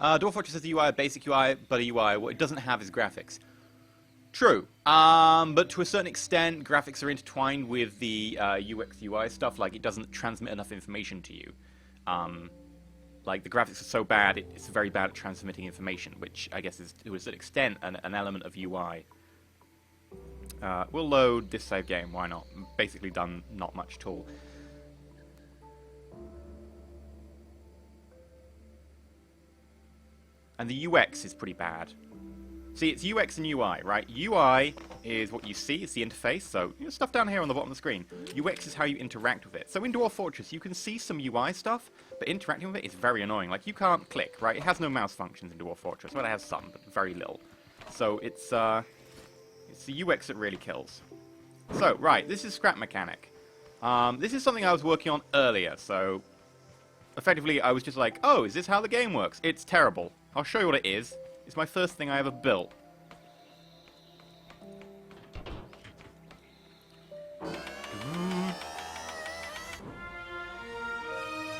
Dwarf Fortress has a UI, a basic UI, but a UI. What it doesn't have is graphics. True. But to a certain extent, graphics are intertwined with the UX UI stuff. Like, it doesn't transmit enough information to you. Like, the graphics are so bad, it's very bad at transmitting information, which I guess is, to a certain extent, an element of UI. We'll load this save game, why not? Basically done not much at all. And the UX is pretty bad. See, it's UX and UI, right? UI is what you see, it's the interface, so you know, stuff down here on the bottom of the screen. UX is how you interact with it. So in Dwarf Fortress, you can see some UI stuff, but interacting with it is very annoying. Like, you can't click, right? It has no mouse functions in Dwarf Fortress. Well, it has some, but very little. So it's the UX that really kills. So, right, this is Scrap Mechanic. This is something I was working on earlier, so effectively I was just like, oh, is this how the game works? It's terrible. I'll show you what it is. It's my first thing I ever built.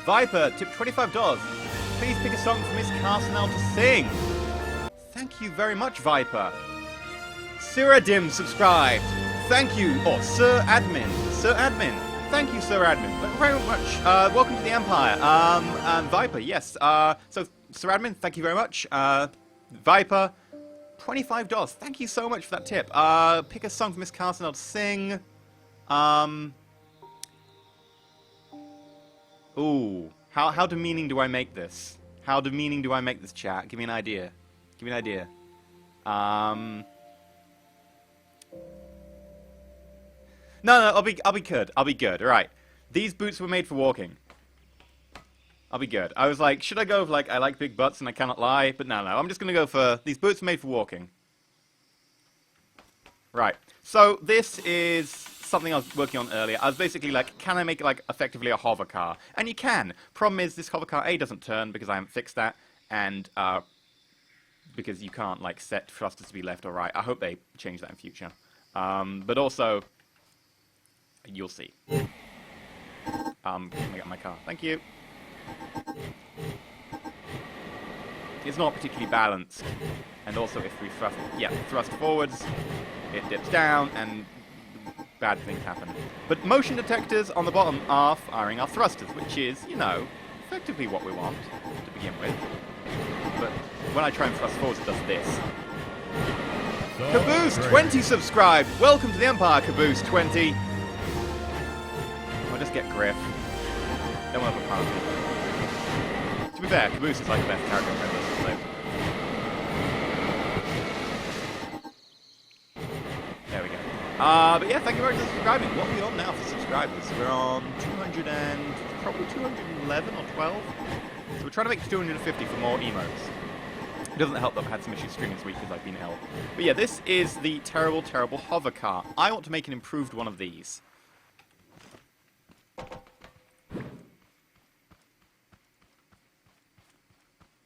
Viper, tip $25. Please pick a song for Miss Carsenal to sing. Thank you very much, Viper. Siradim subscribed. Thank you. Or Sir Admin. Sir Admin. Thank you, Sir Admin. Thank you very much. Welcome to the Empire. And Viper, yes. So, Sir Admin, thank you very much. Viper, $25. Thank you so much for that tip. Pick a song for Miss Carsenal to sing. Ooh. How demeaning do I make this? How demeaning do I make this, chat? Give me an idea. Give me an idea. No, I'll be good. I'll be good. All right. These boots were made for walking. I'll be good. I was like, should I go with, like, I like big butts and I cannot lie? But no. I'm just going to go for, these boots are made for walking. Right. So, this is something I was working on earlier. I was basically like, can I make it, like, effectively a hover car? And you can. Problem is, this hover car, A, doesn't turn because I haven't fixed that. And, because you can't, like, set thrusters to be left or right. I hope they change that in future. But also, you'll see. Can I get my car? Thank you. It's not particularly balanced, and also if we thrust forwards, it dips down, and bad things happen. But motion detectors on the bottom are firing our thrusters, which is, you know, effectively what we want to begin with. But when I try and thrust forwards, it does this. Caboose20 subscribed! Welcome to the Empire, Caboose20! I'll just get Griff. Then we'll have a party. To be fair, Caboose is like the best character ever, so... There we go. But yeah, thank you very much for subscribing. What are we on now for subscribers? We're on 200 and... probably 211 or 12? So we're trying to make 250 for more emotes. It doesn't help that I've had some issues streaming this week because I've been ill. But yeah, this is the terrible, terrible hover car. I want to make an improved one of these.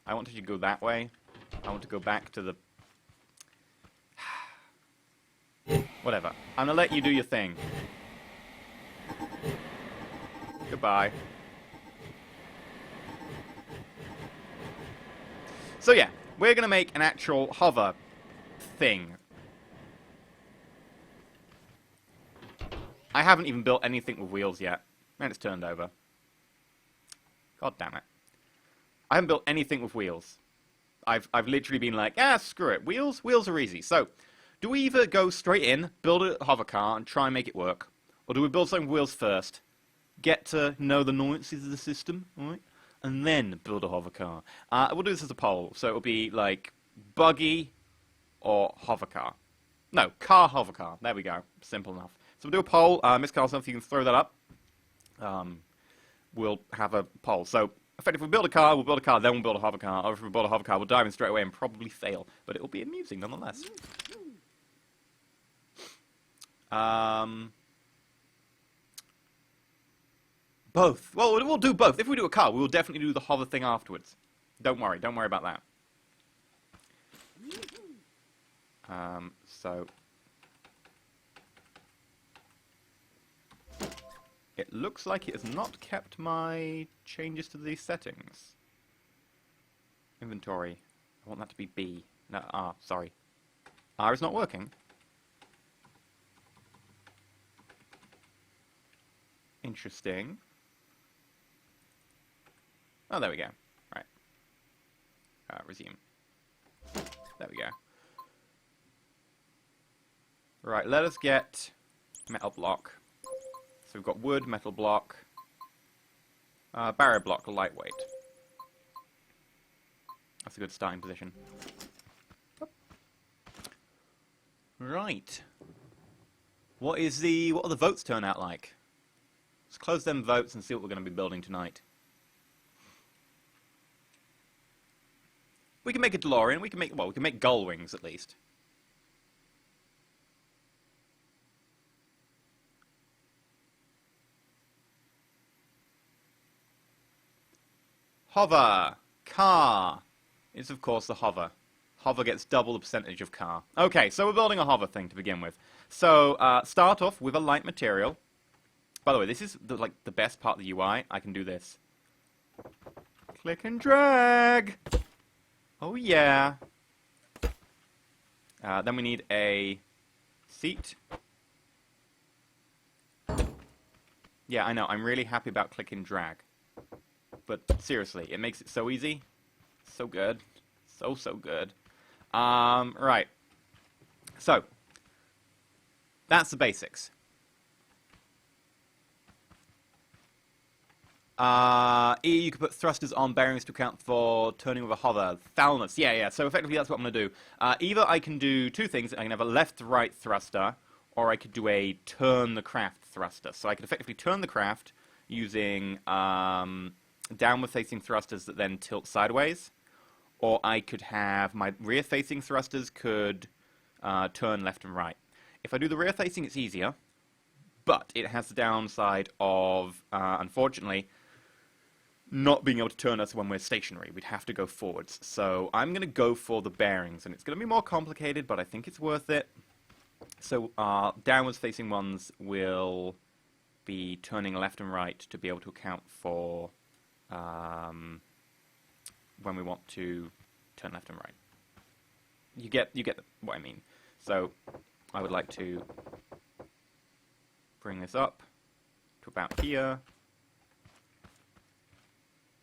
I want to go that way. I want to go back to the... Whatever. I'm gonna let you do your thing. Goodbye. So yeah, we're gonna make an actual hover thing. I haven't even built anything with wheels yet. And it's turned over. God damn it. I haven't built anything with wheels. I've literally been like, screw it. Wheels are easy. So, do we either go straight in, build a hover car, and try and make it work? Or do we build something with wheels first, get to know the nuances of the system, alright? And then build a hover car. We'll do this as a poll. So it'll be like, buggy or hover car. No, car, hover car. There we go. Simple enough. So we'll do a poll. Miss Carlson, if you can throw that up. We'll have a poll. So, effectively, if we build a car, then we'll build a hover car. Or if we build a hover car, we'll dive in straight away and probably fail. But it'll be amusing nonetheless. Both. Well, we'll do both. If we do a car, we will definitely do the hover thing afterwards. Don't worry about that. So... It looks like it has not kept my changes to these settings. Inventory. I want that to be B. No, R, sorry. R is not working. Interesting. Oh, there we go. Right. Resume. There we go. Right, let us get metal block. So we've got wood, metal block, barrier block, lightweight. That's a good starting position. Right. What are the votes turn out like? Let's close them votes and see what we're going to be building tonight. We can make a DeLorean. We can make gull wings at least. Hover. Car. It's of course the hover. Hover gets double the percentage of car. Okay, so we're building a hover thing to begin with. So, start off with a light material. By the way, this is the best part of the UI. I can do this. Click and drag. Oh yeah. Then we need a seat. Yeah, I know. I'm really happy about click and drag. But seriously, it makes it so easy. So good. So good. Right. So, that's the basics. You could put thrusters on bearings to account for turning with a hover. Thalamus. Yeah. So effectively that's what I'm going to do. Either I can do two things. I can have a left-right thruster, or I could do a turn the craft thruster. So I could effectively turn the craft using downward-facing thrusters that then tilt sideways. Or I could have my rear-facing thrusters could turn left and right. If I do the rear-facing, it's easier. But it has the downside of, unfortunately, not being able to turn us when we're stationary. We'd have to go forwards. So I'm going to go for the bearings, and it's going to be more complicated, but I think it's worth it. So downwards facing ones will be turning left and right to be able to account for when we want to turn left and right. You get what I mean. So I would like to bring this up to about here.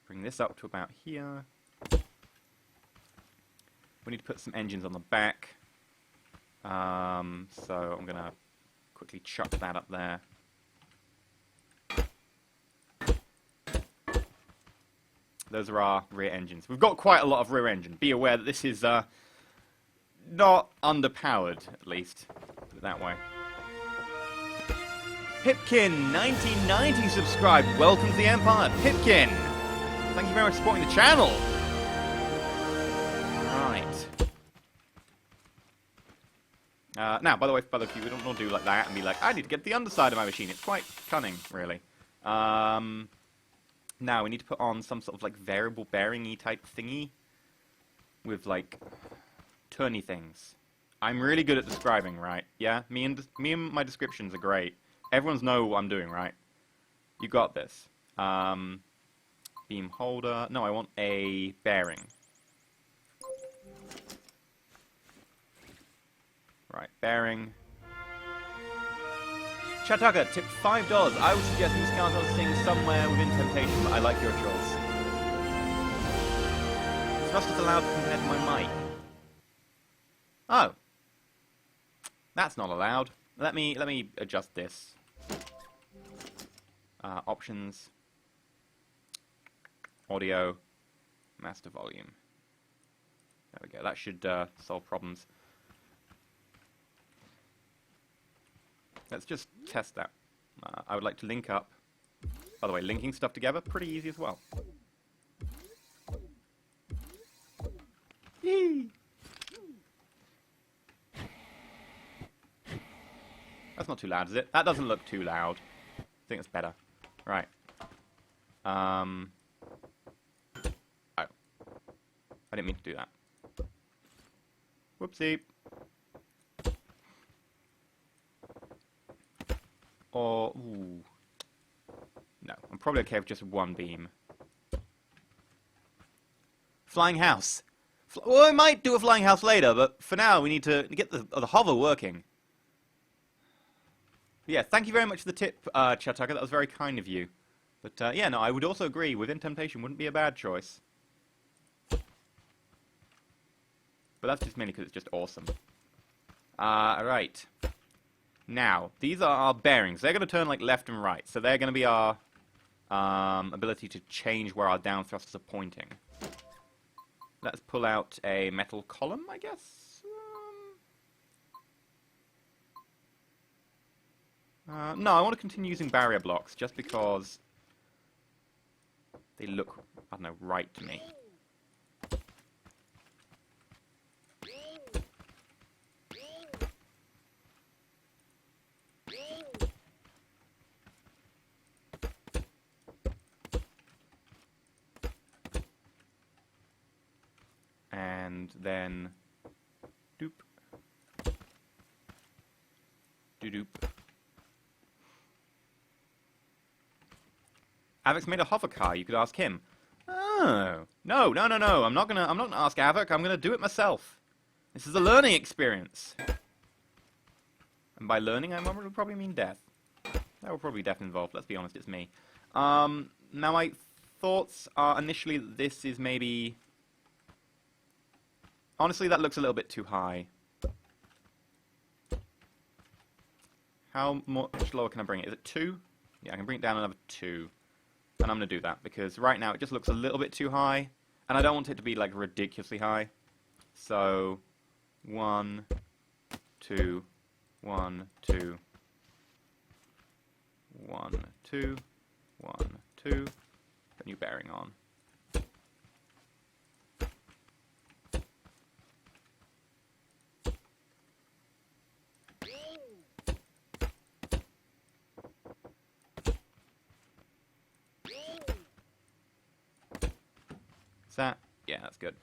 Bring this up to about here. We need to put some engines on the back. So I'm going to quickly chuck that up there. Those are our rear engines. We've got quite a lot of rear engine. Be aware that this is not underpowered, at least. Put it that way. Pipkin 1990 subscribed. Welcome to the Empire, Pipkin. Thank you very much for supporting the channel. Right. Now, by the way, we don't do like that and be like, I need to get the underside of my machine. It's quite cunning, really. Now we need to put on some sort of like variable bearing-y type thingy with like turny things. I'm really good at describing, right? Yeah, me and my descriptions are great. Everyone's know what I'm doing, right? You got this. Beam holder. No, I want a bearing. Right, bearing. Chataka, tip $5. I would suggest Miss Carter sing somewhere within temptation, but I like your choice. Thrusters allowed compared to my mic. Oh. That's not allowed. Let me adjust this. Options. Audio. Master volume. There we go. That should solve problems. Let's just test that. I would like to link up. By the way, linking stuff together, pretty easy as well. Yee! That's not too loud, is it? That doesn't look too loud. I think it's better. Right. Oh. I didn't mean to do that. Whoopsie. Or, ooh. No, I'm probably okay with just one beam. Flying house. Well, we might do a flying house later, but for now we need to get the hover working. Yeah, thank you very much for the tip, Chataka. That was very kind of you. But yeah, no, I would also agree. Within Temptation wouldn't be a bad choice. But that's just mainly because it's just awesome. Alright. Now, these are our bearings. They're going to turn like left and right. So they're going to be our ability to change where our down thrusters are pointing. Let's pull out a metal column, I guess? No, I want to continue using barrier blocks, just because they look, I don't know, right to me. And then doop. Doop. Avoc's made a hover car, you could ask him. Oh. No. I'm not gonna ask Avoc, I'm gonna do it myself. This is a learning experience. And by learning I would probably mean death. There will probably be death involved, let's be honest, it's me. Now my thoughts are initially that this is maybe... Honestly, that looks a little bit too high. How much lower can I bring it? Is it 2? Yeah, I can bring it down another 2. And I'm going to do that, because right now it just looks a little bit too high. And I don't want it to be, like, ridiculously high. So, 1, 2, 1, 2, 1, 2, 1, 2. Put new bearing on. Is that? Yeah, that's good.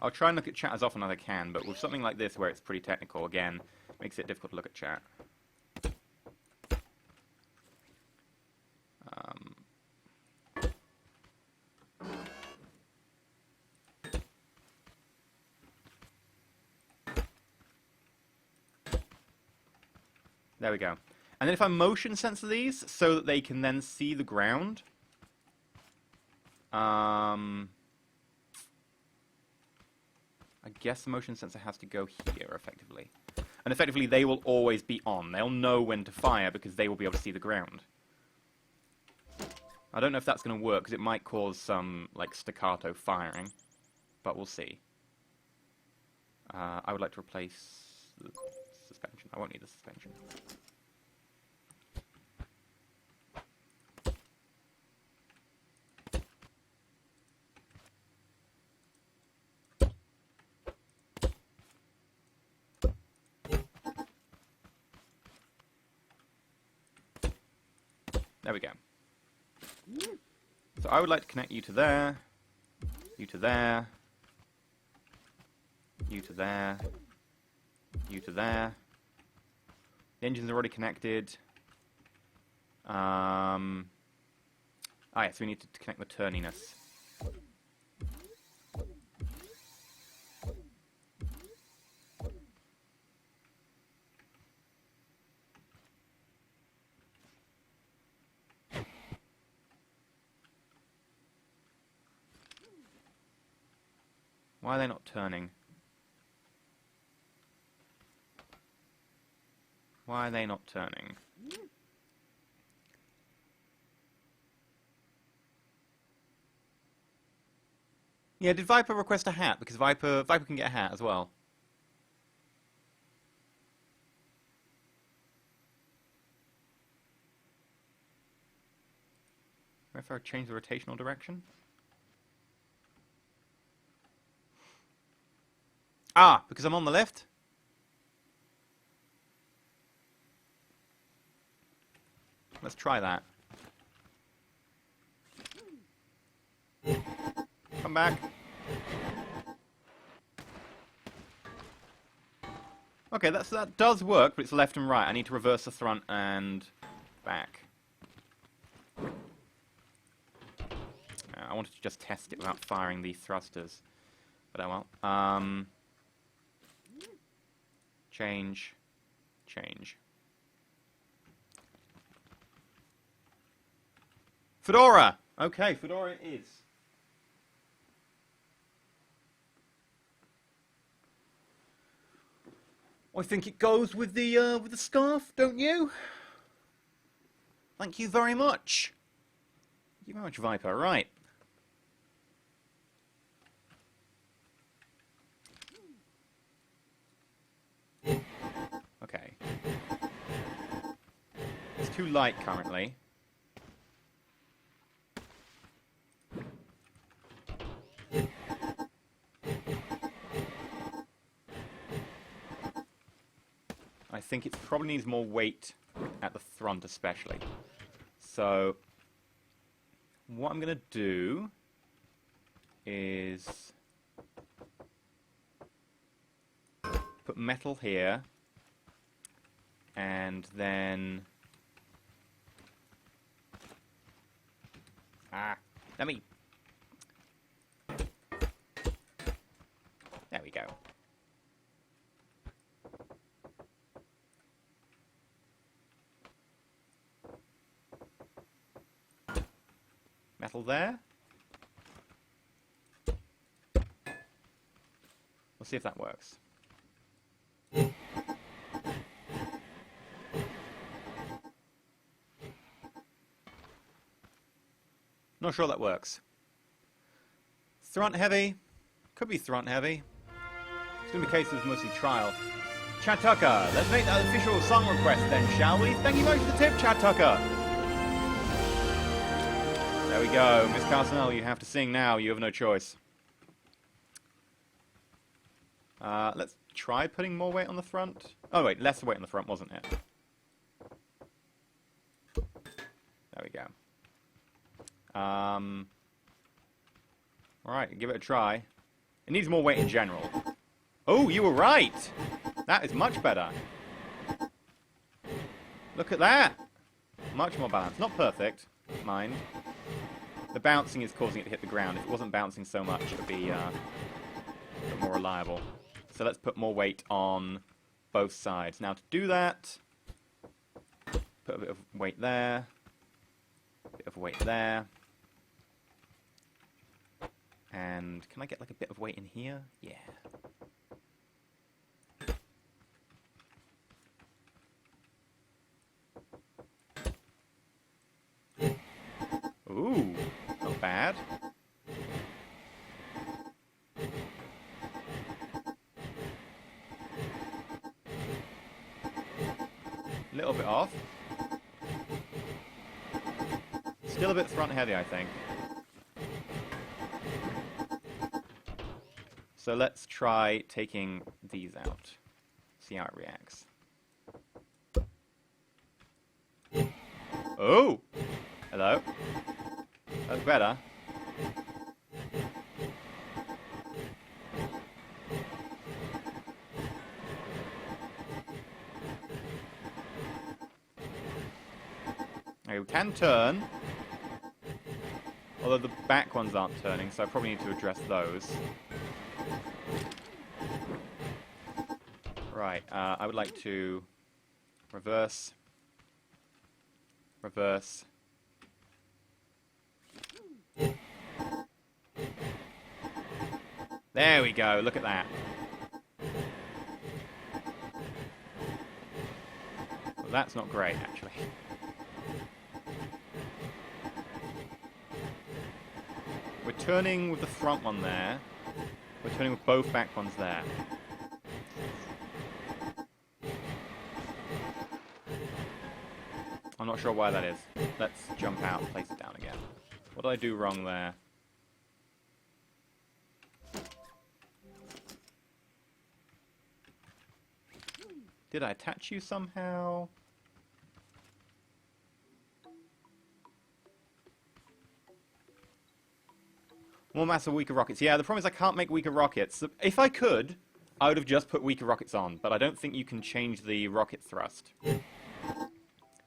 I'll try and look at chat as often as I can, but with something like this where it's pretty technical, again, makes it difficult to look at chat. There we go. And then if I motion sensor these so that they can then see the ground, I guess the motion sensor has to go here, effectively. And effectively, they will always be on. They'll know when to fire because they will be able to see the ground. I don't know if that's going to work because it might cause some, like, staccato firing. But we'll see. I would like to replace the suspension. I won't need the suspension. There we go. So I would like to connect you to there, you to there, you to there, you to there. The engines are already connected. Ah, yeah, so we need to connect the turniness. Why are they not turning? Why are they not turning? Yeah, did Viper request a hat? Because Viper can get a hat as well. If I change the rotational direction? Ah, because I'm on the left? Let's try that. Come back. Okay, that does work, but it's left and right. I need to reverse the front and back. wanted to just test it without firing the thrusters. But oh well. Change. Change. Fedora! Okay, Fedora it is. I think it goes with the scarf, don't you? Thank you very much. Thank you very much, Viper. Right. Okay. It's too light currently. I think it probably needs more weight at the front especially. So what I'm going to do is put metal here and then let me, there we go. Metal there. We'll see if that works. Not sure that works. Thront heavy. Could be thront heavy. It's going to be a case of mostly trial. Chad Tucker. Let's make that official song request then, shall we? Thank you very much for the tip, Chad Tucker. There we go. Miss Carsonell, you have to sing now. You have no choice. Let's try putting more weight on the front. Oh, wait. Less weight on the front, wasn't it? There we go. Alright, give it a try. It needs more weight in general. Oh, you were right! That is much better. Look at that! Much more balanced. Not perfect, mind. The bouncing is causing it to hit the ground. If it wasn't bouncing so much, it would be a bit more reliable. So let's put more weight on both sides. Now to do that, put a bit of weight there, a bit of weight there. And can I get like a bit of weight in here? Yeah. Ooh, not bad. A little bit off. Still a bit front heavy, I think. So let's try taking these out. See how it reacts. Oh! Hello? That's better. Okay, we can turn. Although the back ones aren't turning, so I probably need to address those. Right, I would like to reverse. Reverse. There we go, look at that. Well, that's not great, actually. We're turning with the front one there. We're turning with both back ones there. I'm not sure why that is. Let's jump out and place it down again. What did I do wrong there? Did I attach you somehow? More massive, weaker rockets. Yeah, the problem is I can't make weaker rockets. If I could, I would have just put weaker rockets on, but I don't think you can change the rocket thrust. So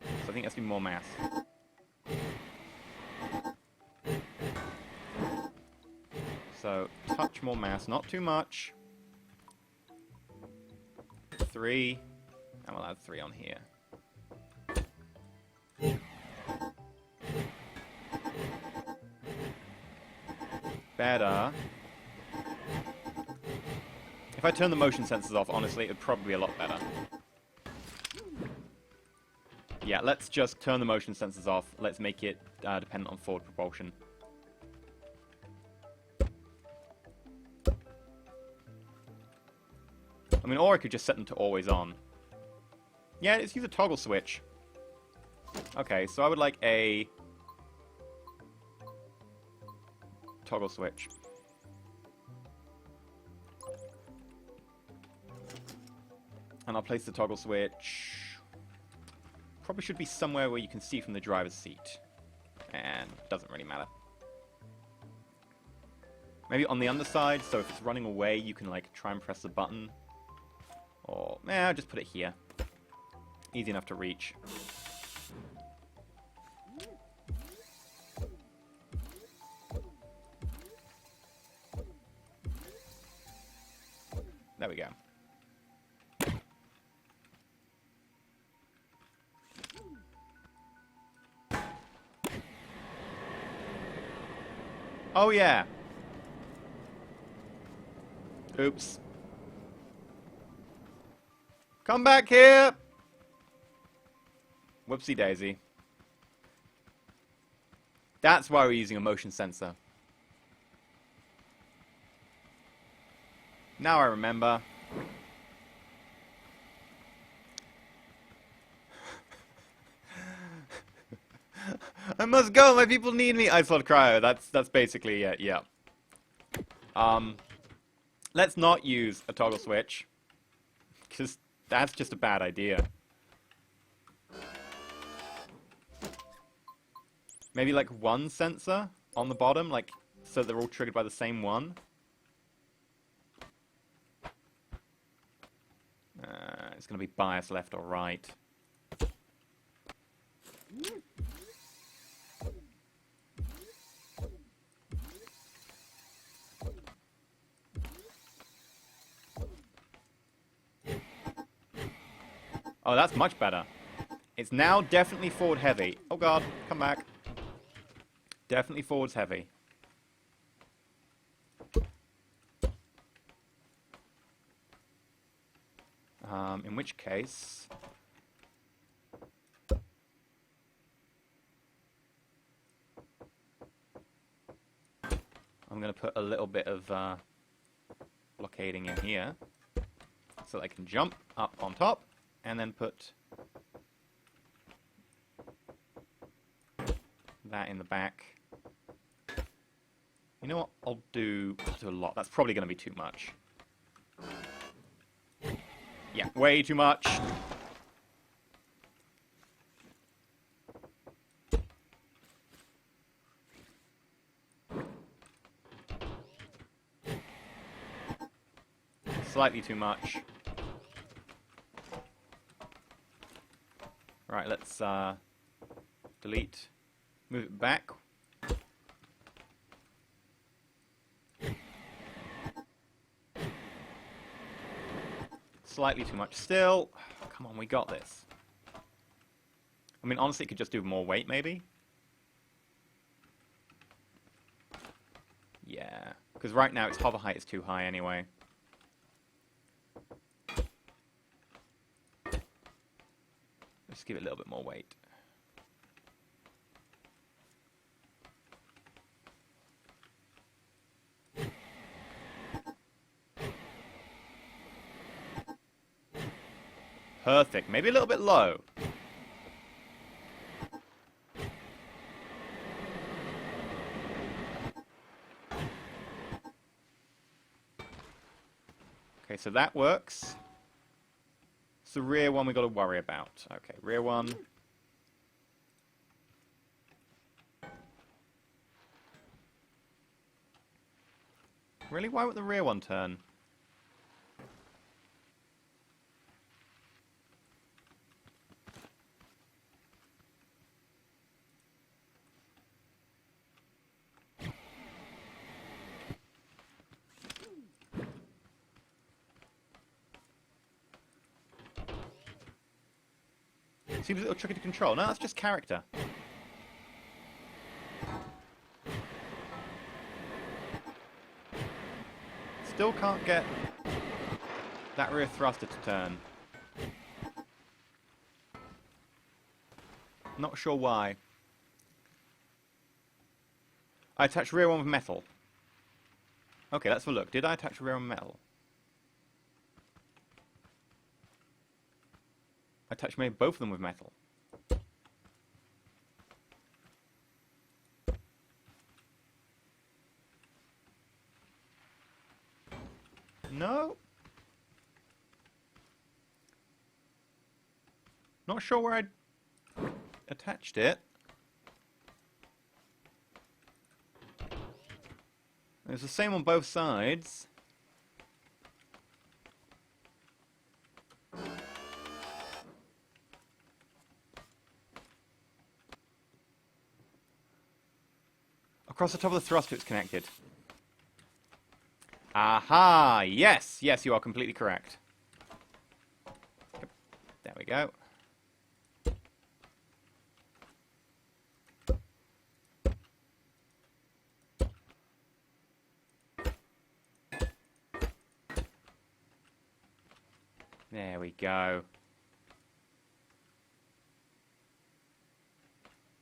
I think it has to be more mass. So, touch more mass, not too much. 3. And we'll add 3 on here. Better. If I turn the motion sensors off, honestly, it would probably be a lot better. Yeah, let's just turn the motion sensors off. Let's make it dependent on forward propulsion. I mean, or I could just set them to always on. Yeah, let's use a toggle switch. Okay, so I would like a toggle switch. And I'll place the toggle switch. Probably should be somewhere where you can see from the driver's seat. And it doesn't really matter. Maybe on the underside, so if it's running away, you can like try and press the button. Or, I'll just put it here. Easy enough to reach. There we go. Oh yeah. Oops. Come back here! Whoopsie daisy. That's why we're using a motion sensor. Now I remember. I must go, my people need me! Ice Lord Cryo, that's basically it, yeah. Let's not use a toggle switch. Because that's just a bad idea. Maybe like one sensor on the bottom, like, so they're all triggered by the same one. It's going to be bias left or right. Oh, that's much better. It's now definitely forward heavy. Oh god, come back. Definitely forwards heavy. In which case... I'm going to put a little bit of blockading in here. So that I can jump up on top, and then put that in the back. You know what? I'll do a lot. That's probably going to be too much. Yeah, way too much. Slightly too much. Right, let's delete. Move it back. Slightly too much still. Come on, we got this. I mean, honestly, it could just do more weight, maybe? Yeah. Because right now, its hover height is too high anyway. Let's give it a little bit more weight. Perfect. Maybe a little bit low. Okay, so that works. It's the rear one we got to worry about. Okay, rear one. Really? Why would the rear one turn? Seems a little tricky to control. No, that's just character. Still can't get that rear thruster to turn. Not sure why. I attached rear one with metal. Okay, let's have a look. Did I attach rear one with metal? I attached maybe both of them with metal. No. Not sure where I attached it. It's the same on both sides. Across the top of the thruster it's connected. Aha! Yes! Yes, you are completely correct. There we go. There we go.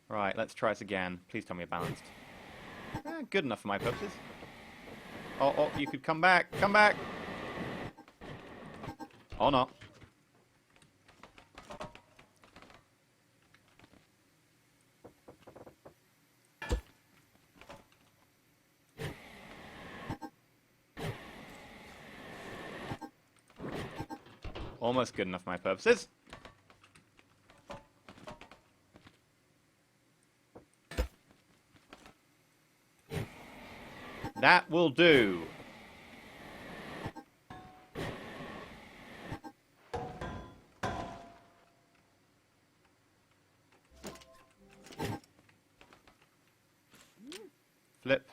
Right, let's try this again. Please tell me you're balanced. Good enough for my purposes. Oh, you could come back. Come back! Or not. Almost good enough for my purposes. That will do. Flip.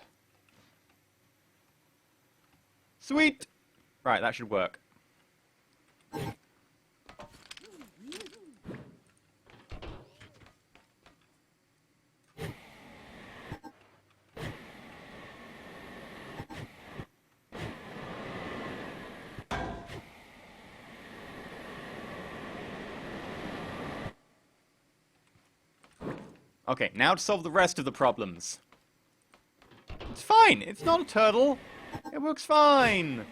Sweet! Right, that should work. Okay, now to solve the rest of the problems. It's fine! It's not a turtle! It works fine!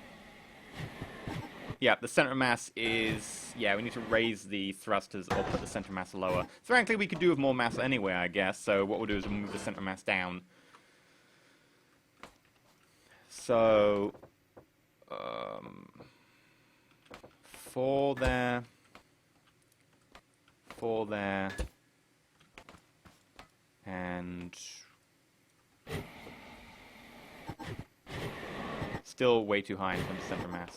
Yeah, the center of mass is... Yeah, we need to raise the thrusters or put the center of mass lower. Frankly, we could do with more mass anyway, I guess, so what we'll do is we'll move the center of mass down. So... 4 there... 4 there... And... Still way too high in terms of center mass.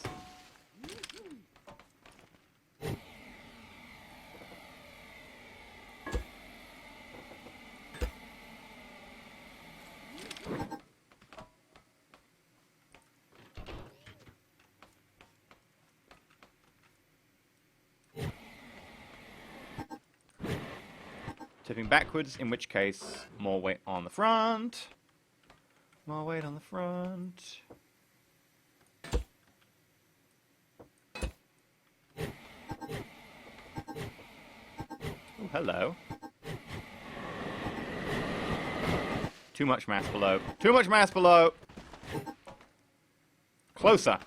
Tipping backwards, in which case, more weight on the front. More weight on the front. Oh, hello. Too much mass below. Too much mass below! Closer.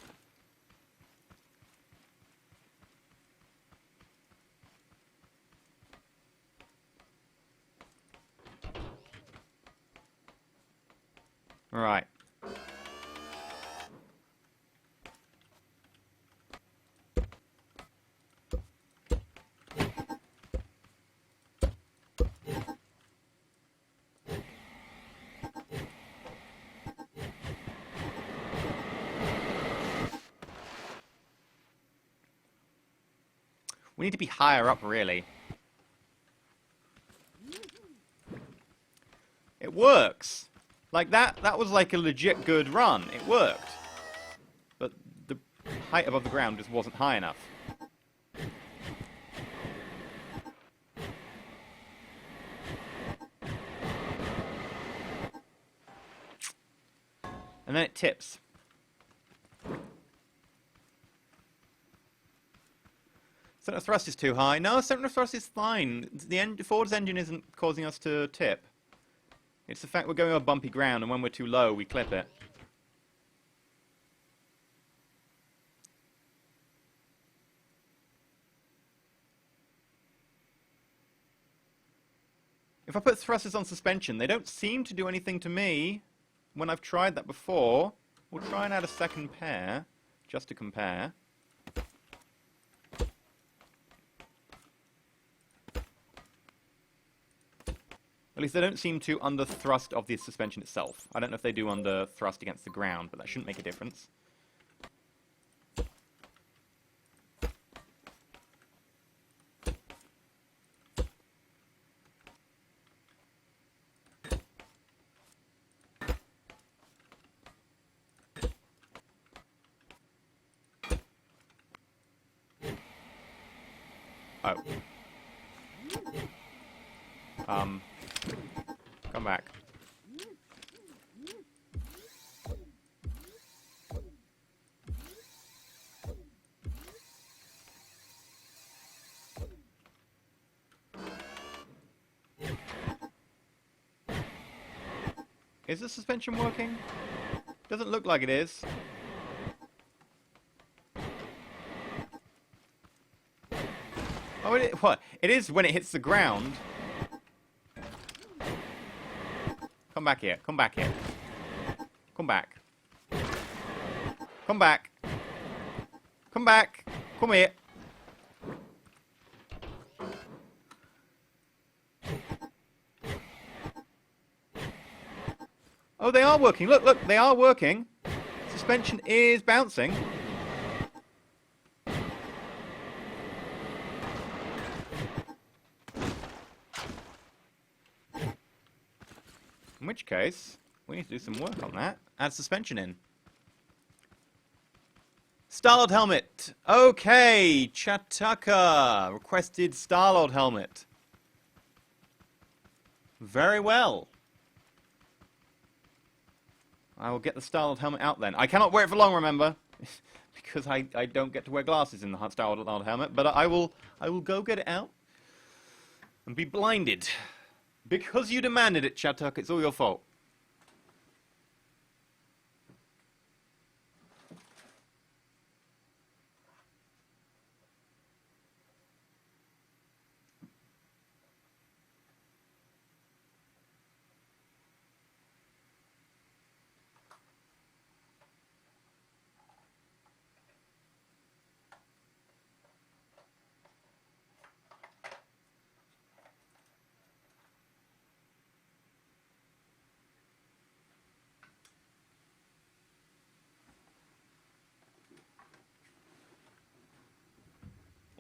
Right. We need to be higher up, really. It works! Like, that was like a legit good run. It worked. But the height above the ground just wasn't high enough. And then it tips. Center of thrust is too high. No, center of thrust is fine. The Ford's engine isn't causing us to tip. It's the fact we're going over bumpy ground, and when we're too low, we clip it. If I put thrusters on suspension, they don't seem to do anything to me when I've tried that before. We'll try and add a second pair, just to compare. At least they don't seem to under thrust of the suspension itself. I don't know if they do under thrust against the ground, but that shouldn't make a difference. Oh. Come back. Is the suspension working? Doesn't look like it is. Oh, what? It is when it hits the ground. Come back here. Come back here. Come back. Come back. Come back. Come here. Oh, they are working. Look, look, they are working. Suspension is bouncing. In which case, we need to do some work on that. Add suspension in. Star-Lord helmet. Okay, Chataka requested Star-Lord helmet. Very well. I will get the Star-Lord helmet out then. I cannot wear it for long, remember, because I don't get to wear glasses in the Star-Lord helmet. But I will go get it out and be blinded. Because you demanded it, Chattuck, it's all your fault.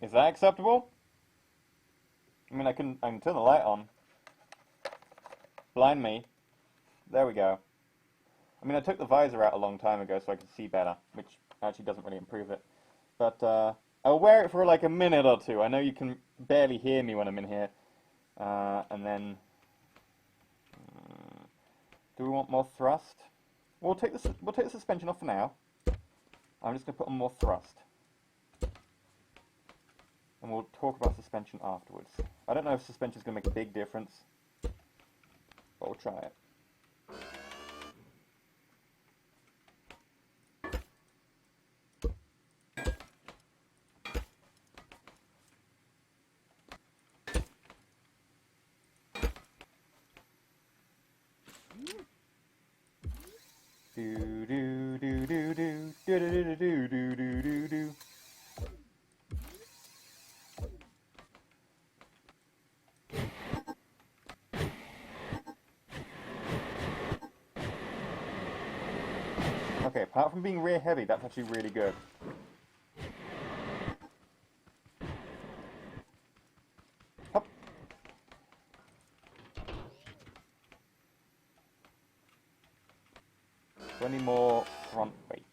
Is that acceptable? I mean, I can turn the light on. Blind me. There we go. I mean, I took the visor out a long time ago so I could see better, which actually doesn't really improve it. But I'll wear it for like a minute or two. I know you can barely hear me when I'm in here. And then, do we want more thrust? We'll take the suspension off for now. I'm just gonna put on more thrust. And we'll talk about suspension afterwards. I don't know if suspension is going to make a big difference, but we'll try it. Do do do do do do do do do do do do. Okay, apart from being rear heavy, that's actually really good. Hop. So any more front weight?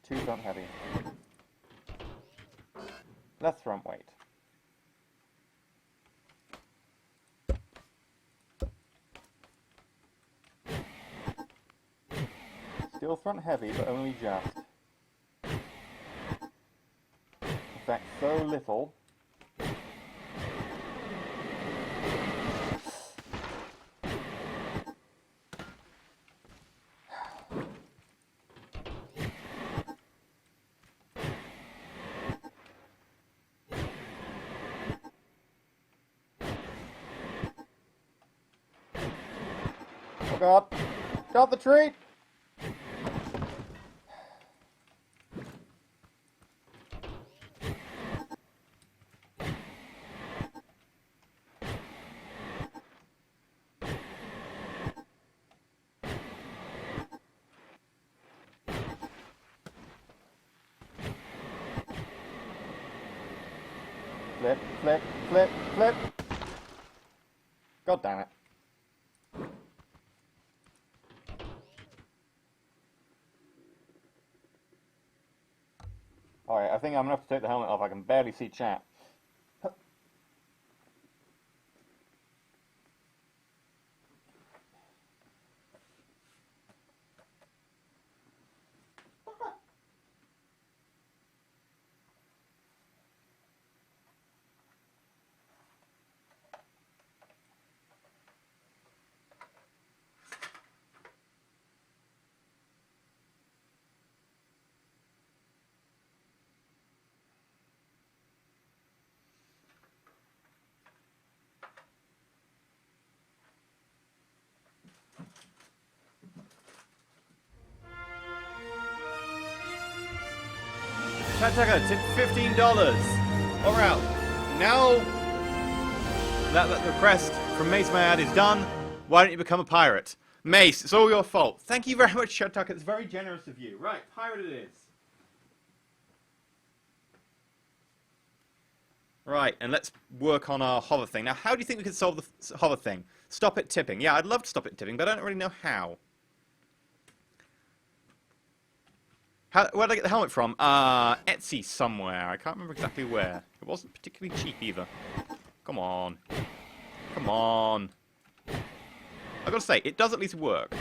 Too front heavy. Less front weight. Still front heavy, but only just. In fact, so little. Oh god! Got the treat! Flip, flip, flip, flip! God damn it. Alright, I think I'm gonna have to take the helmet off. I can barely see chat. Chat tip $15. Alright, now that the request from Mace Mad is done, why don't you become a pirate? Mace, it's all your fault. Thank you very much, Chat Tucker. It's very generous of you. Right, pirate it is. Right, and let's work on our hover thing. Now, how do you think we could solve the hover thing? Stop it tipping. Yeah, I'd love to stop it tipping, but I don't really know how. Where did I get the helmet from? Etsy somewhere. I can't remember exactly where. It wasn't particularly cheap either. Come on. Come on. I've got to say, it does at least work.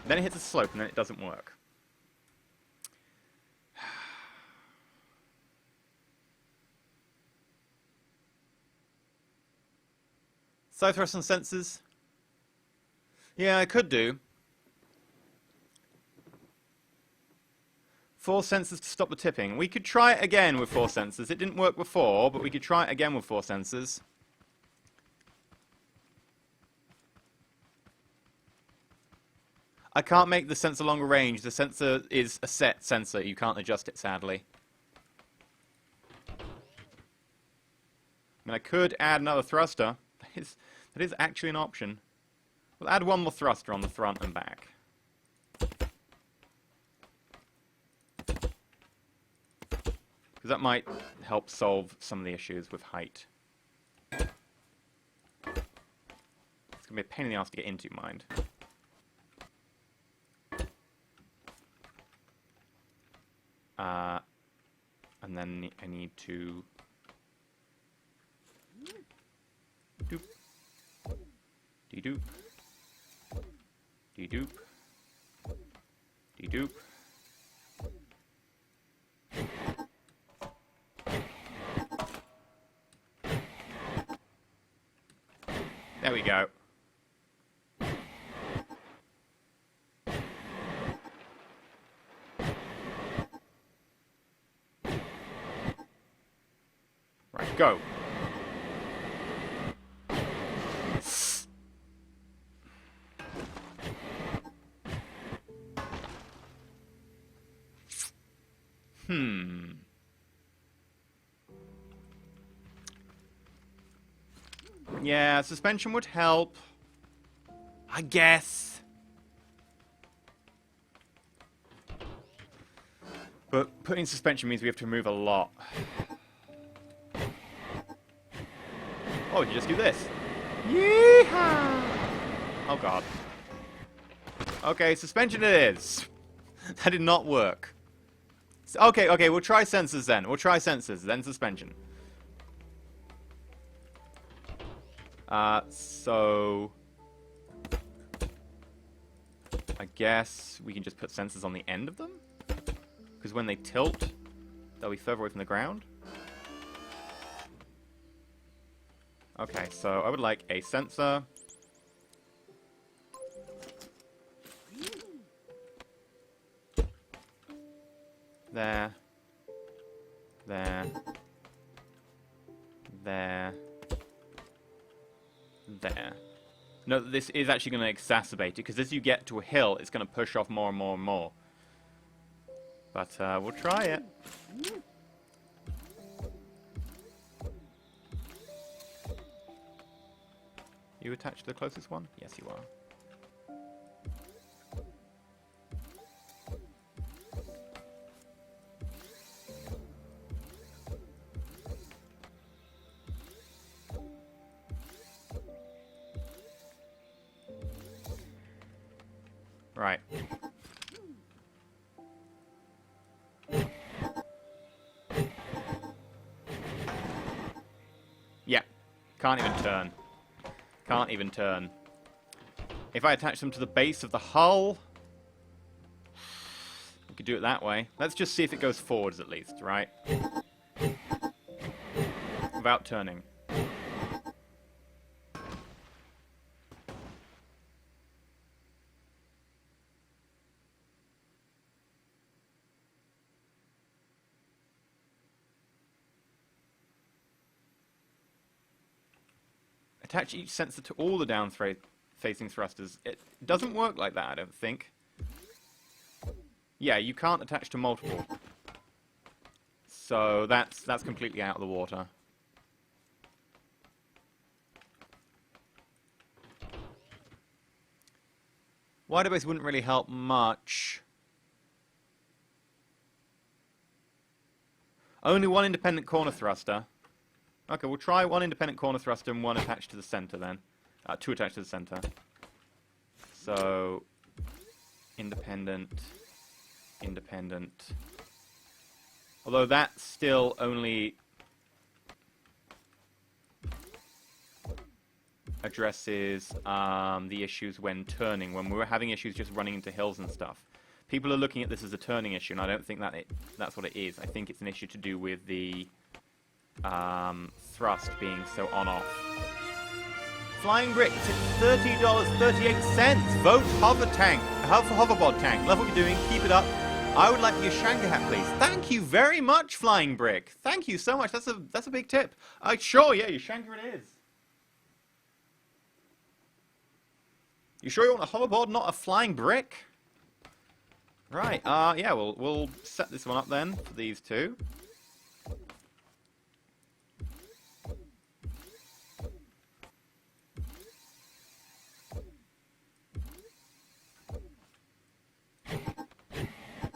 Then it hits a slope and then it doesn't work. Side thrust and sensors. Yeah, I could do. 4 sensors to stop the tipping. We could try it again with 4 sensors. It didn't work before, but we could try it again with 4 sensors. I can't make the sensor longer range. The sensor is a set sensor. You can't adjust it, sadly. I mean, I could add another thruster. That is actually an option. We'll add one more thruster on the front and back. Because that might help solve some of the issues with height. It's going to be a pain in the ass to get into, mind. And then I need to... Doop. Dee-doop. Dee-doop. Dee-doop. There we go. Right, go. Yeah, suspension would help. I guess. But putting suspension means we have to move a lot. Oh, we can just do this. Yeehaw! Oh god. Okay, suspension it is. That did not work. Okay, we'll try sensors then. We'll try sensors, then suspension. So I guess we can just put sensors on the end of them? Because when they tilt, they'll be further away from the ground. Okay, so I would like a sensor. There. There. There. There. No, this is actually going to exacerbate it, because as you get to a hill, it's going to push off more and more and more. But we'll try it. You attached to the closest one? Yes, you are. Right. Yeah. Can't even turn. Can't even turn. If I attach them to the base of the hull, we could do it that way. Let's just see if it goes forwards at least, right? Without turning. Attach each sensor to all the down-facing thrusters. It doesn't work like that, I don't think. Yeah, you can't attach to multiple. So that's completely out of the water. Wider base wouldn't really help much. Only one independent corner thruster. Okay, we'll try one independent corner thruster and one attached to the center then. Two attached to the center. So, independent, independent. Although that still only addresses the issues when turning, when we're having issues just running into hills and stuff. People are looking at this as a turning issue, and I don't think that's what it is. I think it's an issue to do with the thrust being so on-off. Flying Brick, $30.38. Vote hoverbod tank. Love what you're doing. Keep it up. I would like your Shanker hat, please. Thank you very much, Flying Brick. Thank you so much. That's a big tip. Sure, yeah, your Shanker it is. You sure you want a hoverboard, not a flying brick? Right. Yeah. We'll set this one up then for these two.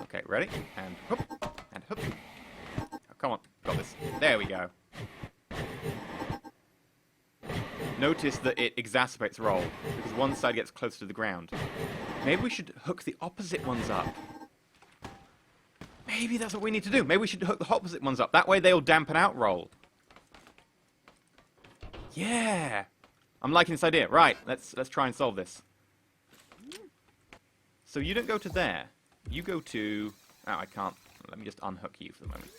Okay, ready? And hoop, and hoop. Oh, come on, got this. There we go. Notice that it exacerbates roll, because one side gets closer to the ground. Maybe we should hook the opposite ones up. Maybe that's what we need to do. Maybe we should hook the opposite ones up. That way they'll dampen out roll. Yeah! I'm liking this idea. Right, let's try and solve this. So you don't go to there. You go to... Oh, I can't. Let me just unhook you for the moment.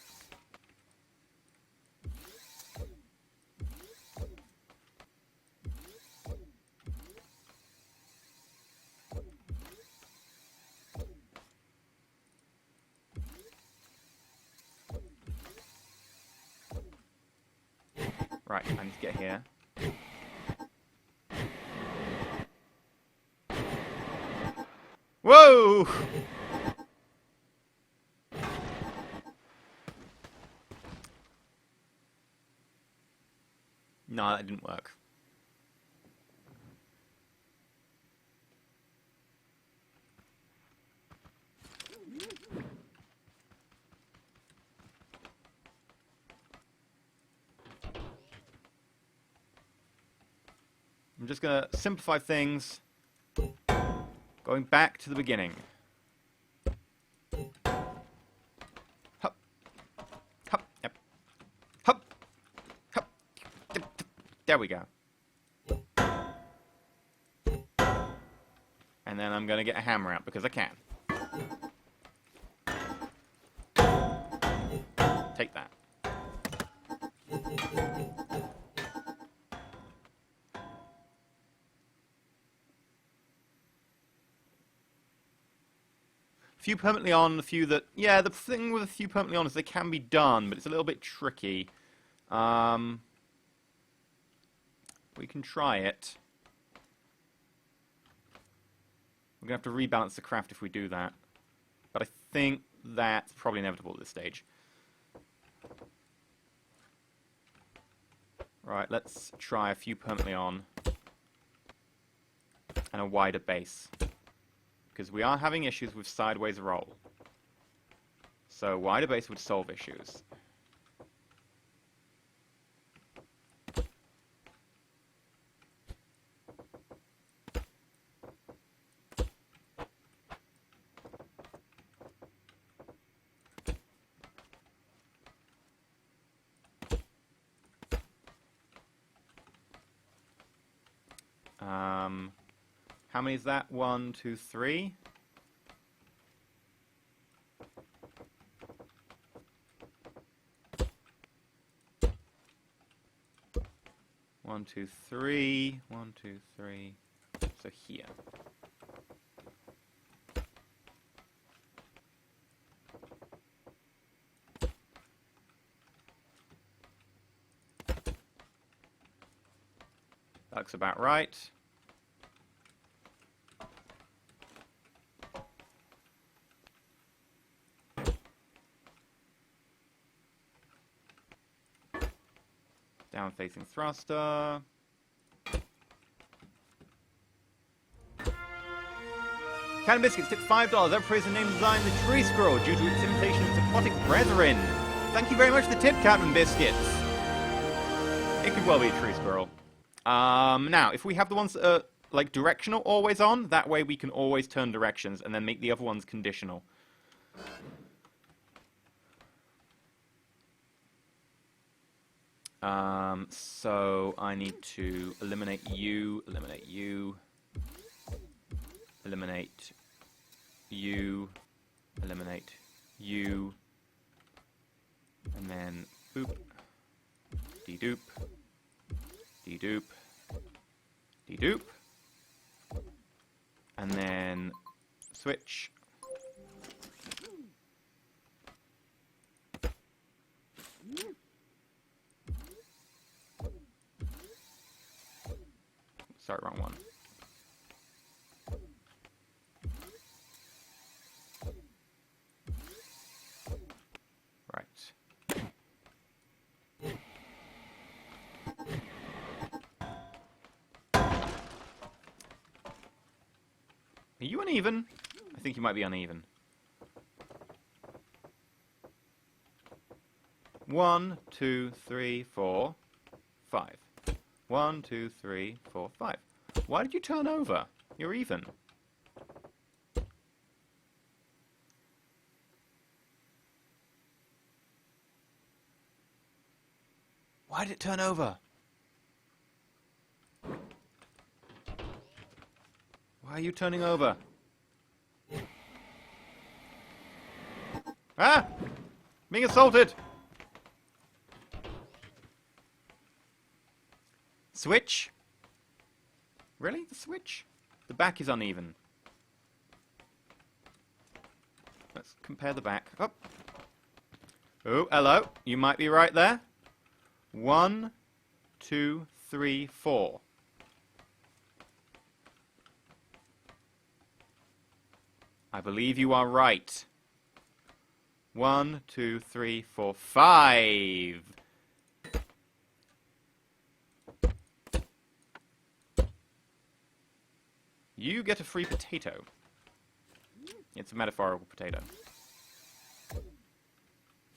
Right, I need to get here. Whoa! No, that didn't work. I'm just going to simplify things, going back to the beginning. Hup. Hup. Yep. Hup. Hup. There we go. And then I'm going to get a hammer out because I can. Take that. A few permanently on, a few that... Yeah, the thing with a few permanently on is they can be done, but it's a little bit tricky. We can try it. We're going to have to rebalance the craft if we do that. But I think that's probably inevitable at this stage. Right, let's try a few permanently on. And a wider base. Because we are having issues with sideways roll. So wider base would solve issues. How many is that? 1, 2, 3. One, two, three. 1, 2, 3. So here. That looks about right. Down-facing thruster. Cannon Biscuits tipped $5. Ever praised the name design the Tree Squirrel due to its imitation of its aquatic brethren. Thank you very much for the tip, Captain Biscuits. It could well be a tree squirrel. Now, if we have the ones that are like directional always on, that way we can always turn directions and then make the other ones conditional. So I need to eliminate you, eliminate you, eliminate you, eliminate you, and then boop, de-doop, de-doop, de-doop, and then switch. Sorry, wrong one. Right. Are you uneven? I think you might be uneven. 1, 2, 3, 4, 5. 1, 2, 3, 4, 5. Why did you turn over? You're even. Why did it turn over? Why are you turning over? Ah! Being assaulted! Switch? Really? The switch? The back is uneven. Let's compare the back. Oh. Oh, hello. You might be right there. 1, 2, 3, 4. I believe you are right. 1, 2, 3, 4, 5. You get a free potato. It's a metaphorical potato.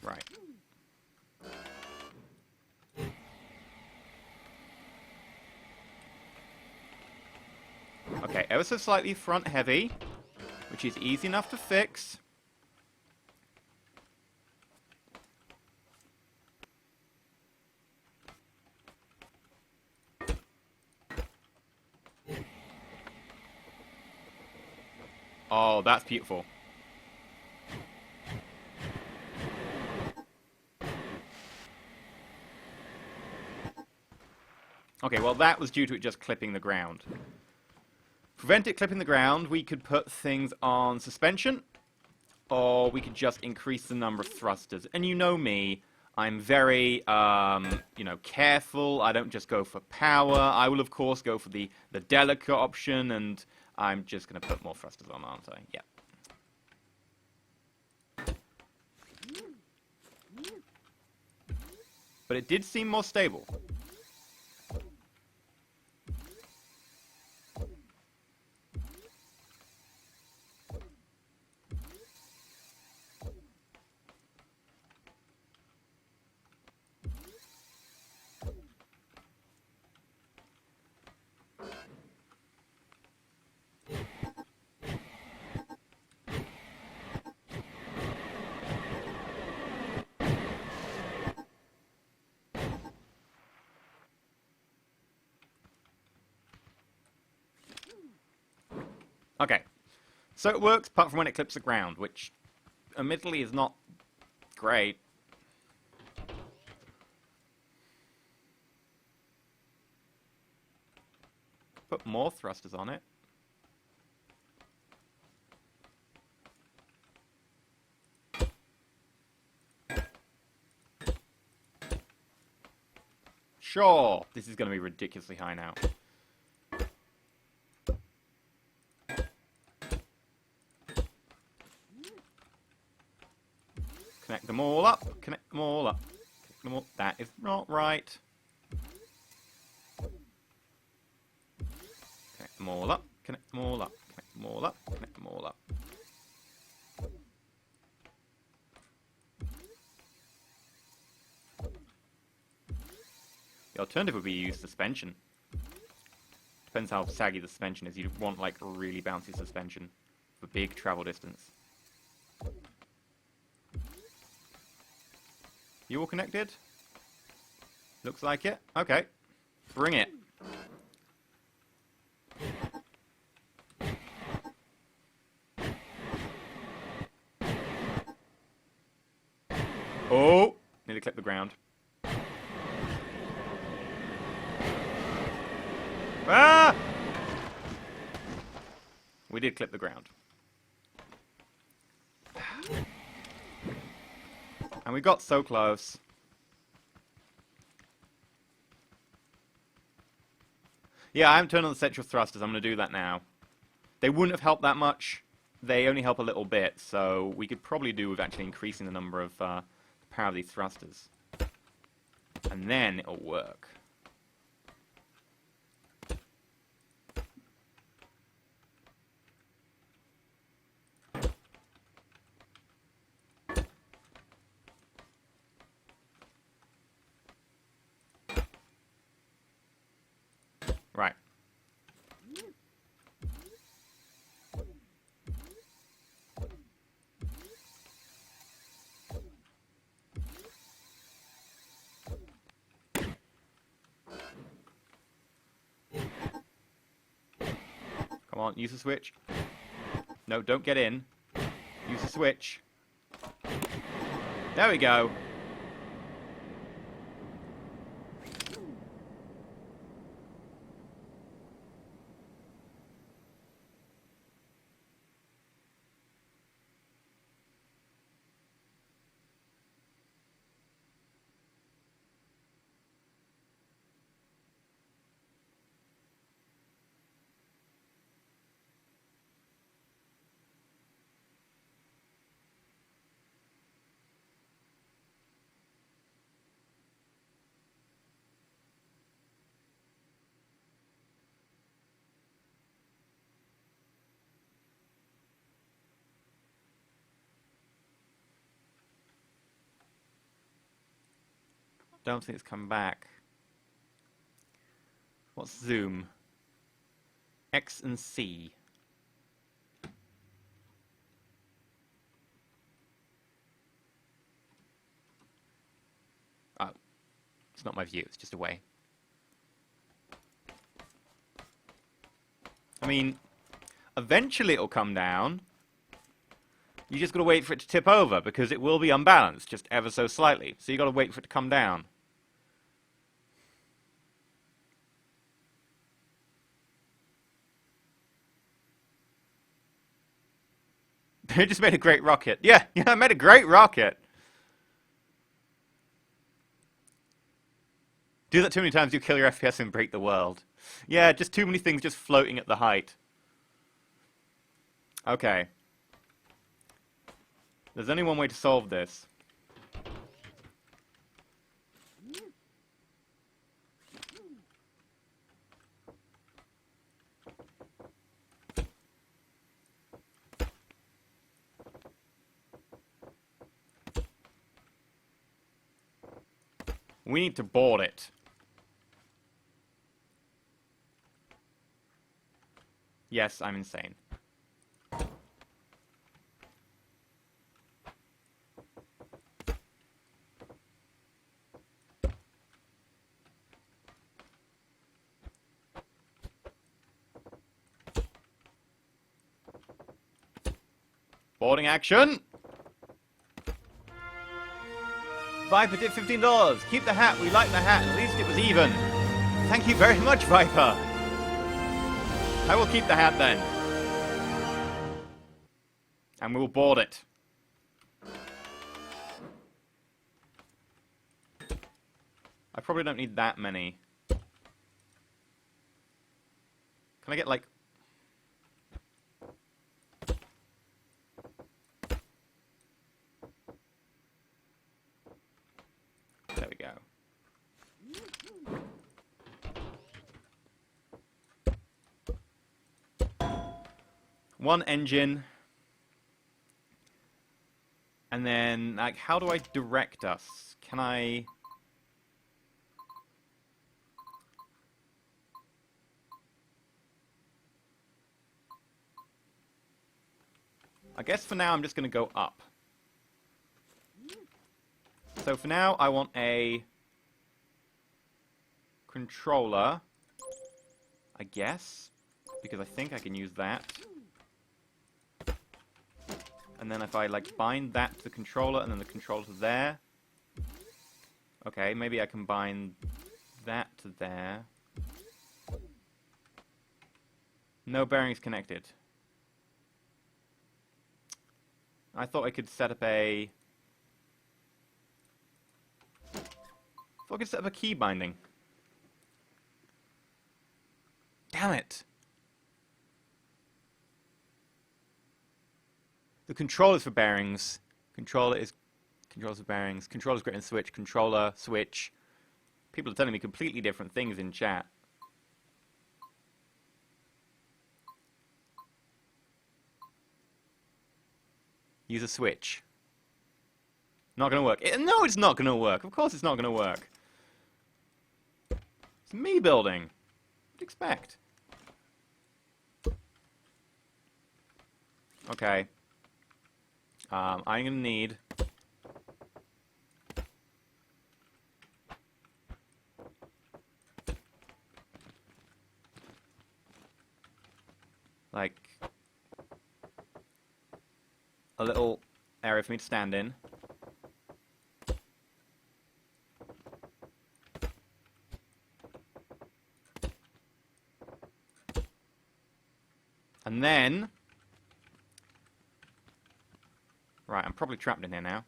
Right. Okay, ever so slightly front heavy, which is easy enough to fix. Oh, that's beautiful. Okay, well that was due to it just clipping the ground. Prevent it clipping the ground, we could put things on suspension, or we could just increase the number of thrusters. And you know me, I'm very, careful. I don't just go for power. I will, of course, go for the delicate option, and I'm just going to put more thrusters on, aren't I? Yeah. But it did seem more stable. Okay. So it works apart from when it clips the ground, which admittedly is not great. Put more thrusters on it. Sure, this is going to be ridiculously high now. Connect them all up. Connect them all up. Connect them all. That is not right. Connect them all up. Connect them all up. Connect them all up. Connect them all up. The alternative would be use suspension. Depends how saggy the suspension is. You'd want like a really bouncy suspension for big travel distance. You all connected? Looks like it. Okay. Bring it. Oh! Nearly clipped the ground. Ah! We did clip the ground. And we got so close. Yeah, I haven't turned on the central thrusters. I'm going to do that now. They wouldn't have helped that much. They only help a little bit, so we could probably do with actually increasing the number of the power of these thrusters. And then it'll work. Right. Come on, use the switch. No, don't get in. Use the switch. There we go. Don't think it's come back. What's zoom? X and C. Oh. It's not my view, it's just a way. I mean, Eventually it'll come down. You just gotta wait for it to tip over, because it will be unbalanced, just ever so slightly. So you gotta wait for it to come down. They just made a great rocket. Yeah, I made a great rocket. Do that too many times, you kill your FPS and break the world. Yeah, just too many things just floating at the height. Okay. There's only one way to solve this. We need to board it. Yes, I'm insane. Boarding action! Viper did $15. Keep the hat, we like the hat, at least it was even. Thank you very much, Viper. I will keep the hat then. And we will board it. I probably don't need that many. Can I get like... There we go. One engine. And then, like, how do I direct us? Can I... I guess for now I'm just going to go up. So for now I want a controller, I guess, because I think I can use that. And then if I like bind that to the controller and then the controller to there. Okay, maybe I can bind that to there. No bearings connected. I thought I could set up a... I could set up a key binding. Damn it! The controller's for bearings. Controllers for bearings. Controller's greater than switch. Controller, switch. People are telling me completely different things in chat. Use a switch. Not gonna work. No, it's not gonna work. Of course it's not gonna work. It's me building. What do you expect? Okay. I'm gonna need... like... a little area for me to stand in. And then... Right, I'm probably trapped in here now.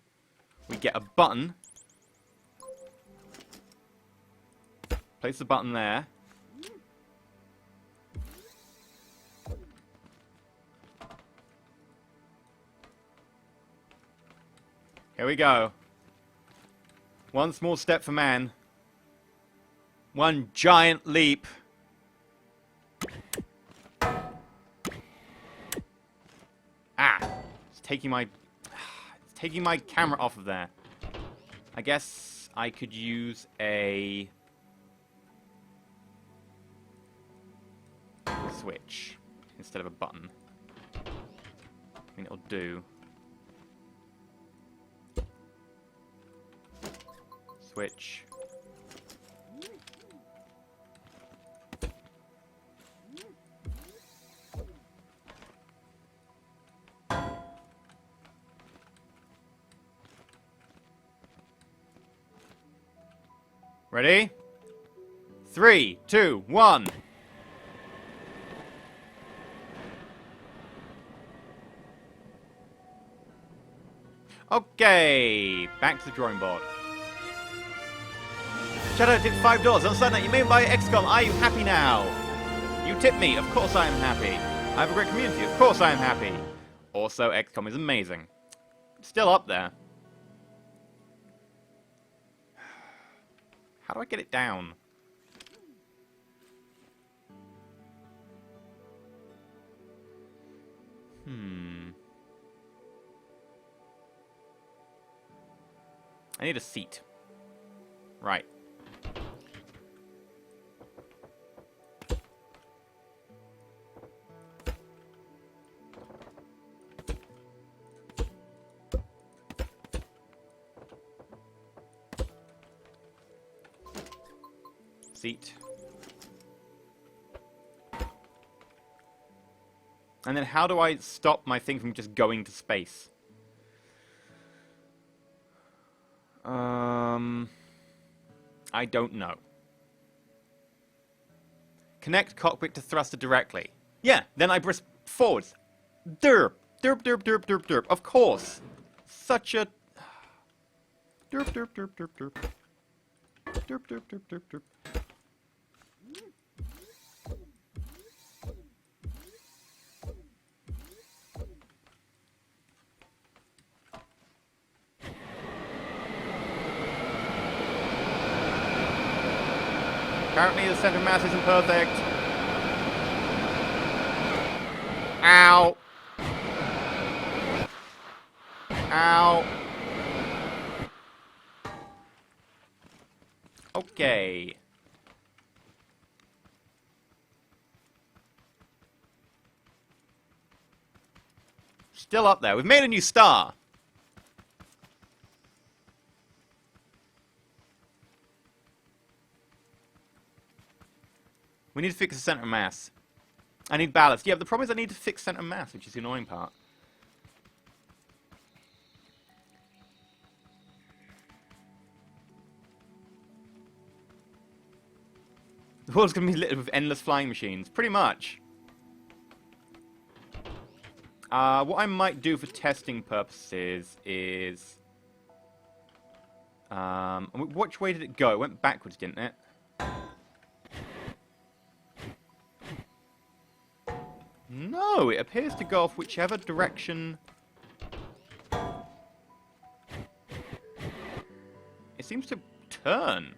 We get a button. Place the button there. Here we go. One small step for man. One giant leap. Ah! It's taking my camera off of there. I guess I could use a switch instead of a button. I mean, it'll do. Switch. Ready? 3, 2, 1. Okay, back to the drawing board. Shadow tipped $5 on Sunday. You may buy XCOM. Are you happy now? You tip me. Of course I am happy. I have a great community. Of course I am happy. Also, XCOM is amazing. Still up there. How do I get it down? I need a seat. Right. Seat. And then how do I stop my thing from just going to space? I don't know. Connect cockpit to thruster directly. Yeah, then I press forwards. Derp. Derp, derp, derp, derp, derp. Of course. Such a... Derp, derp, derp, derp, derp. Derp, derp, derp, derp, derp. Apparently the center of mass isn't perfect. Ow. Ow. Okay. Still up there. We've made a new star. We need to fix the center of mass. I need ballast. Yeah, but the problem is I need to fix center of mass, which is the annoying part. The world's going to be littered with endless flying machines. Pretty much. What I might do for testing purposes is... which way did it go? It went backwards, didn't it? No, it appears to go off whichever direction... It seems to turn.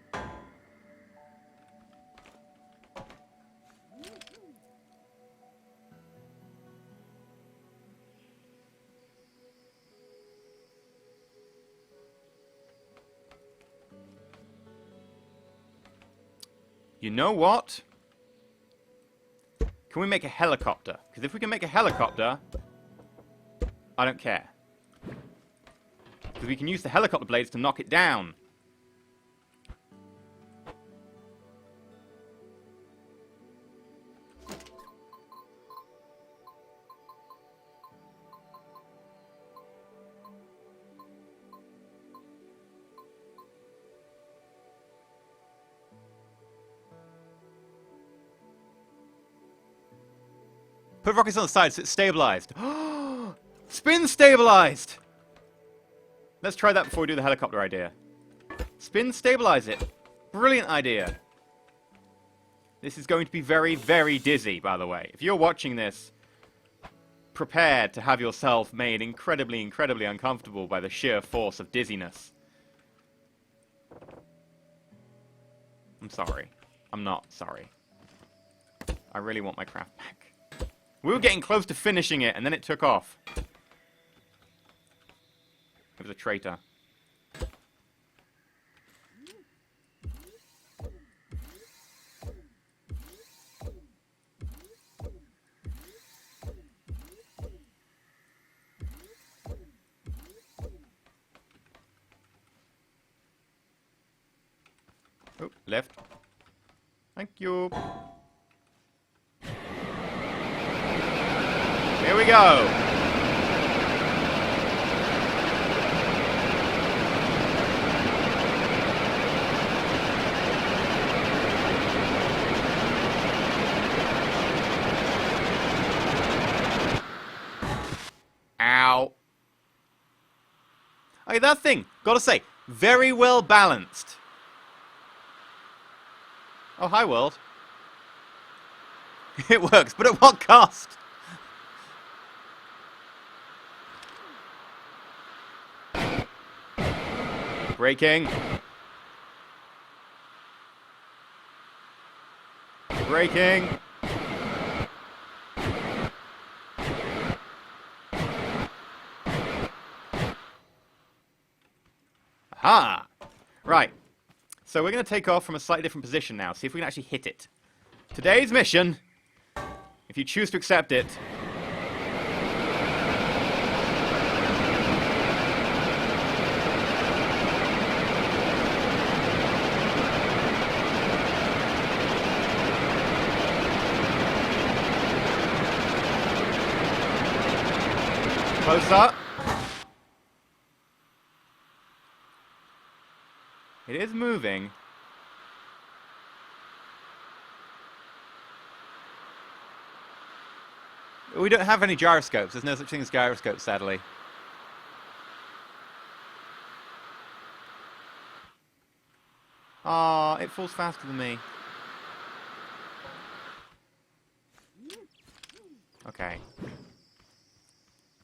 You know what? Can we make a helicopter? Because if we can make a helicopter, I don't care. Because we can use the helicopter blades to knock it down. Put rockets on the side so it's stabilized. Spin stabilized! Let's try that before we do the helicopter idea. Spin stabilize it. Brilliant idea. This is going to be very, very dizzy, by the way. If you're watching this, prepare to have yourself made incredibly, incredibly uncomfortable by the sheer force of dizziness. I'm sorry. I'm not sorry. I really want my craft back. We were getting close to finishing it, and then it took off. It was a traitor. Oh, left. Thank you. Here we go. Hey, that thing, gotta say, very well balanced. Oh, hi, world. It works, but at what cost? Braking. Braking. Aha! Right. So we're going to take off from a slightly different position now. See if we can actually hit it. Today's mission, if you choose to accept it, close up. It is moving. We don't have any gyroscopes. There's no such thing as gyroscopes, sadly. Ah, it falls faster than me. Okay.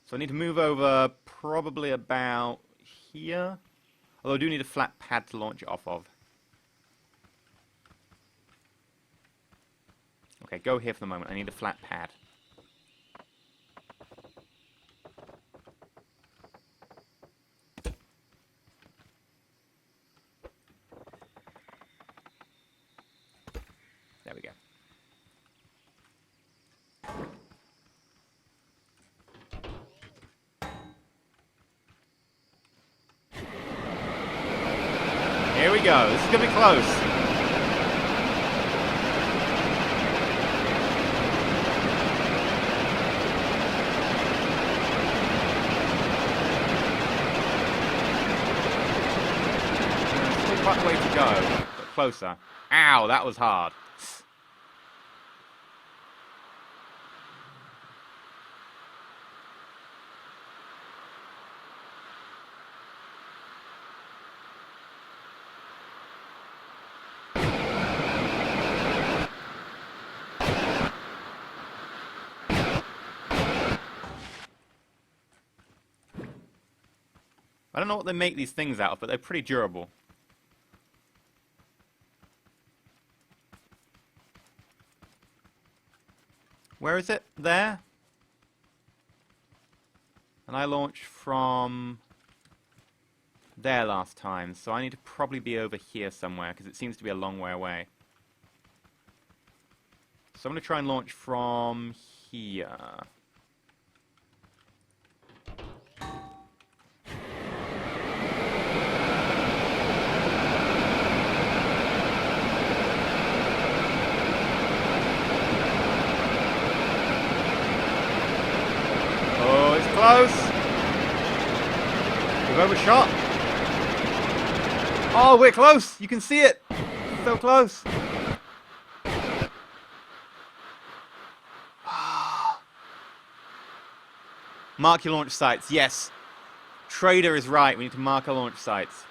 So I need to move over probably about here. Although I do need a flat pad to launch it off of. Okay, go here for the moment. I need a flat pad. There we go. Here we go. This is going to be close. Still quite a way to go, but closer. Ow, that was hard. I don't know what they make these things out of, but they're pretty durable. Where is it? There? And I launched from there last time, so I need to probably be over here somewhere, because it seems to be a long way away. So I'm going to try and launch from here. Oh, it's close! We've overshot! Oh, we're close! You can see it! So close! Mark your launch sites, yes. Trader is right, we need to mark our launch sites.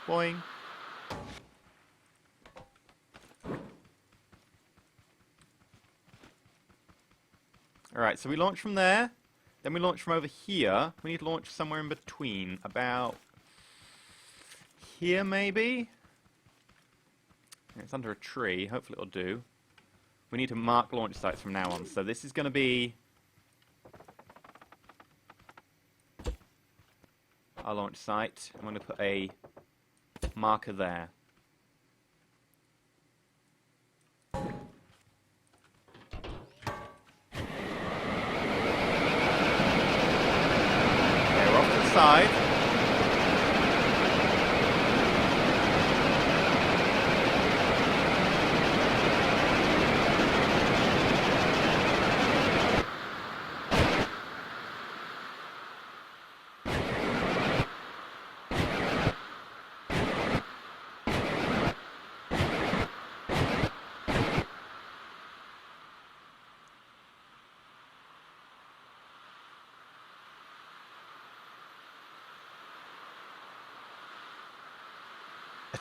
Boing. Alright, so we launch from there, then we launch from over here. We need to launch somewhere in between, about here maybe? It's under a tree, hopefully it'll do. We need to mark launch sites from now on, so this is going to be our launch site. I'm going to put a marker there. Side.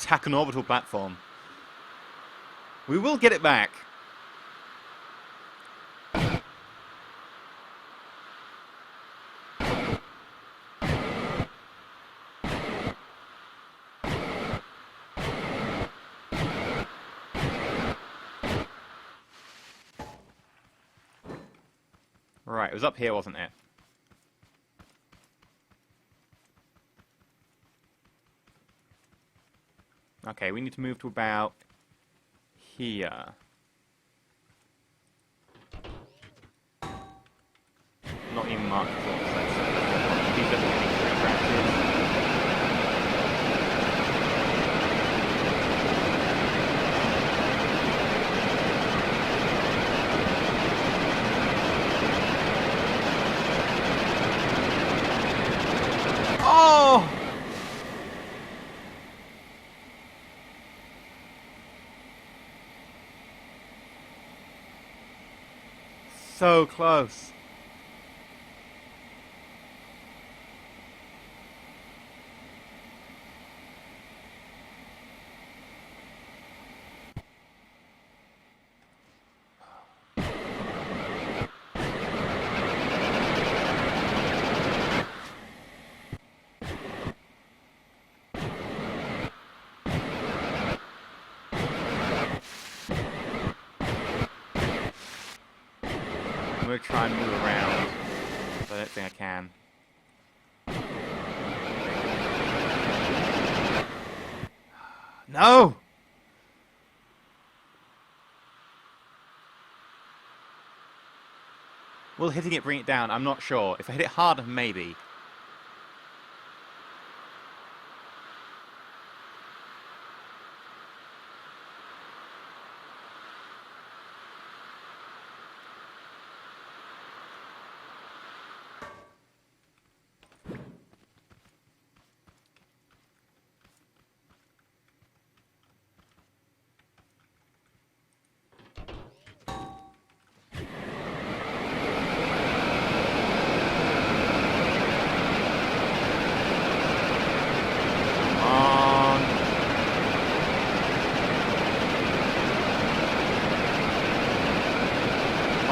Attack an orbital platform. We will get it back. Right, it was up here, wasn't it? Okay, we need to move to about here. Not even marked at all, so these are the branches. Oh! So close. I'm going to try and move around, but I don't think I can. No! Will hitting it bring it down? I'm not sure. If I hit it hard, maybe.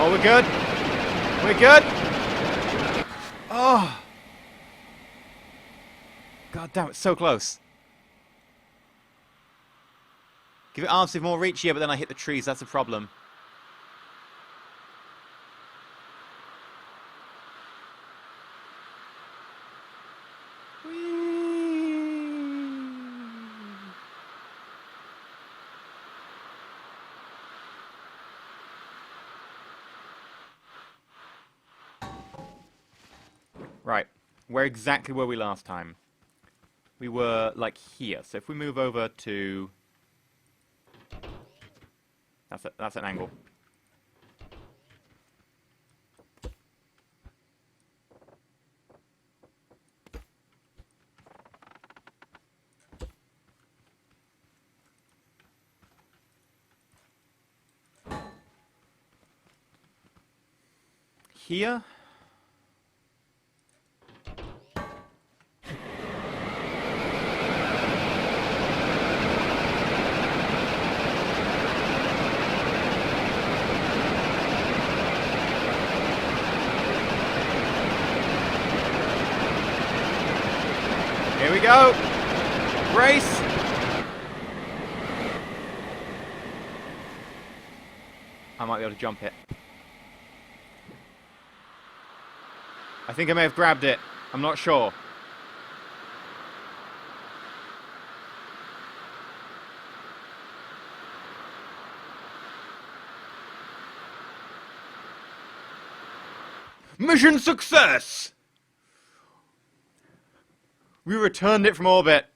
Oh, we're good. We're good. Oh. God damn, it's so close. Give it arms with more reach here, but then I hit the trees. That's a problem. Right. Where exactly were we last time? We were, like, here. So if we move over to... That's an angle. Here... Here we go! Race! I might be able to jump it. I think I may have grabbed it. I'm not sure. Mission success! We returned it from orbit.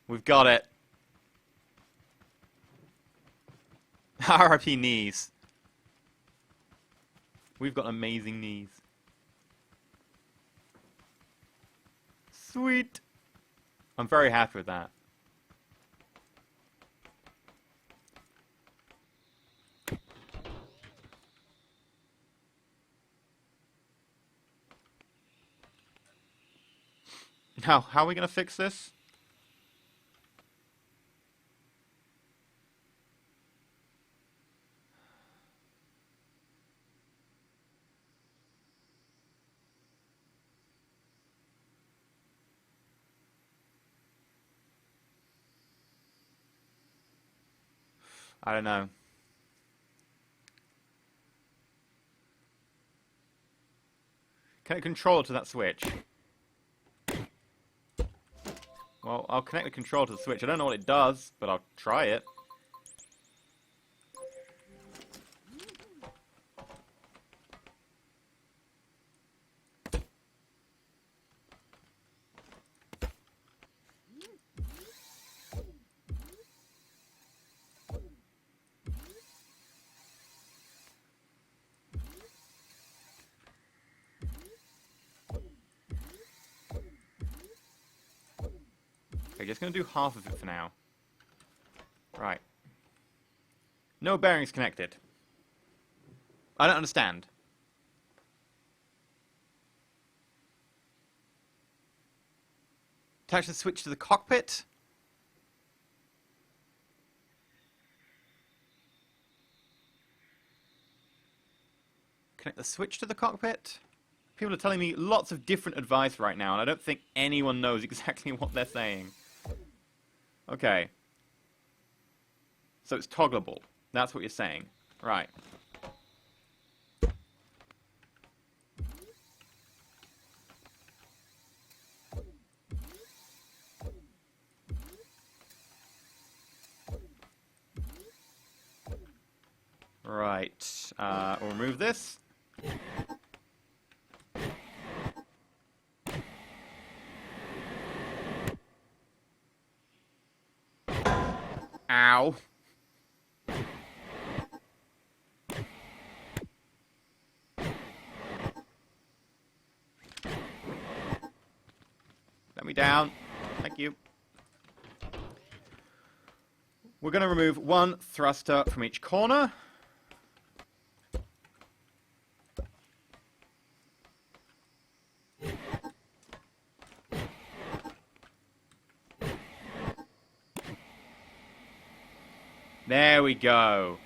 We've got it. RIP knees. We've got amazing knees. Sweet. I'm very happy with that. How are we going to fix this? I don't know. Connect the controller to that switch. Well, I'll connect the controller to the switch. I don't know what it does, but I'll try it. Okay, just gonna do half of it for now. Right. No bearings connected. I don't understand. Attach the switch to the cockpit? Connect the switch to the cockpit? People are telling me lots of different advice right now, and I don't think anyone knows exactly what they're saying. Okay. So it's toggleable. That's what you're saying. Right. Right. We'll remove this. Ow. Let me down. Thank you. We're going to remove one thruster from each corner. There we go.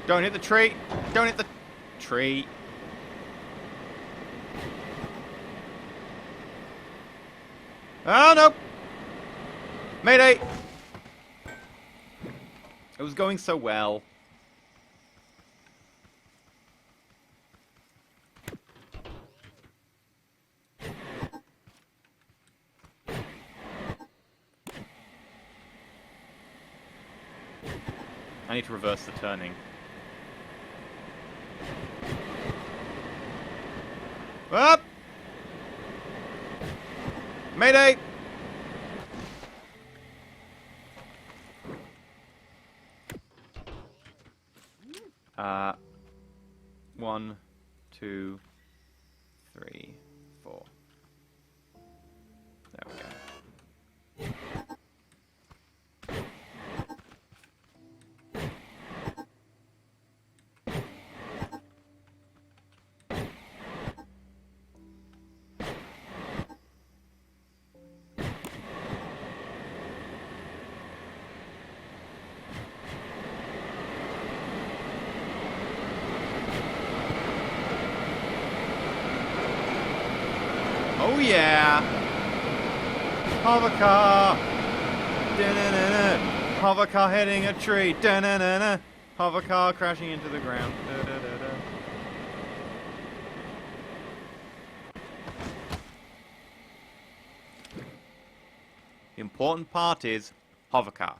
Don't hit the tree. Don't hit the tree. Oh, no. Mayday. It was going so well. I need to reverse the turning. Up! Mayday! One, two, three, four. There we go. Oh yeah! Hover car! Da-na-na-na. Hover car hitting a tree! Da-na-na-na. Hover car crashing into the ground. Da-da-da-da. The important part is hover car.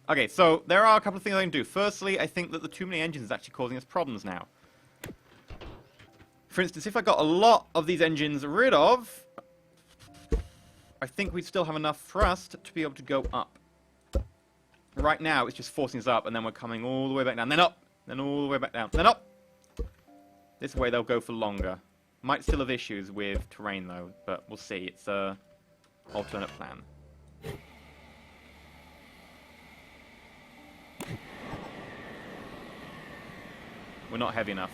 Okay, so there are a couple of things I can do. Firstly, I think that the too many engines is actually causing us problems now. For instance, if I got a lot of these engines rid of, I think we still have enough thrust to be able to go up. Right now, it's just forcing us up, and then we're coming all the way back down. Then up! Then all the way back down. Then up! This way they'll go for longer. Might still have issues with terrain, though, but we'll see. It's a alternate plan. We're not heavy enough.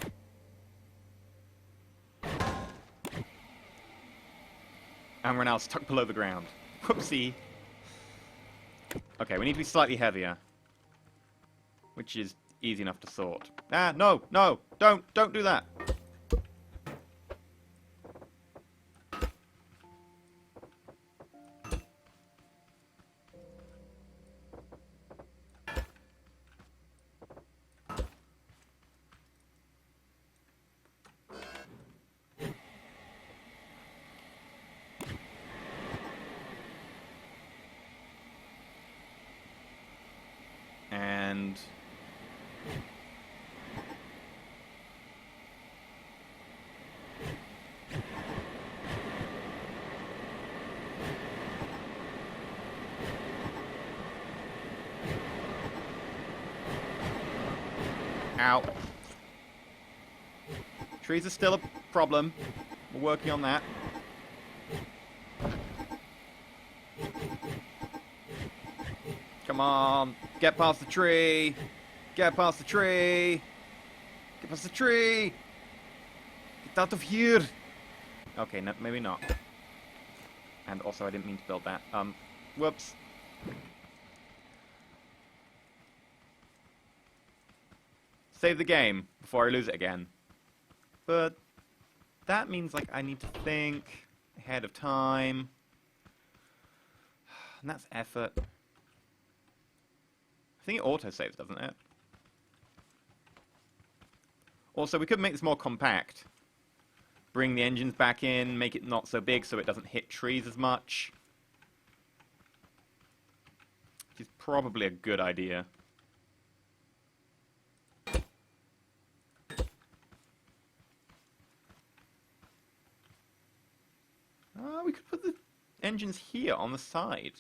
And we're now stuck below the ground. Whoopsie. Okay, we need to be slightly heavier. Which is easy enough to sort. Ah, no, no, don't do that. And ow. Trees are still a problem. We're working on that. Come on, get past the tree. Get past the tree. Get past the tree. Get out of here. Okay, no, maybe not. And also, I didn't mean to build that. Whoops. Save the game before I lose it again. But that means, like, I need to think ahead of time. And that's effort. I think it auto-saves, doesn't it? Also, we could make this more compact. Bring the engines back in, make it not so big so it doesn't hit trees as much. Which is probably a good idea. We could put the engines here on the side.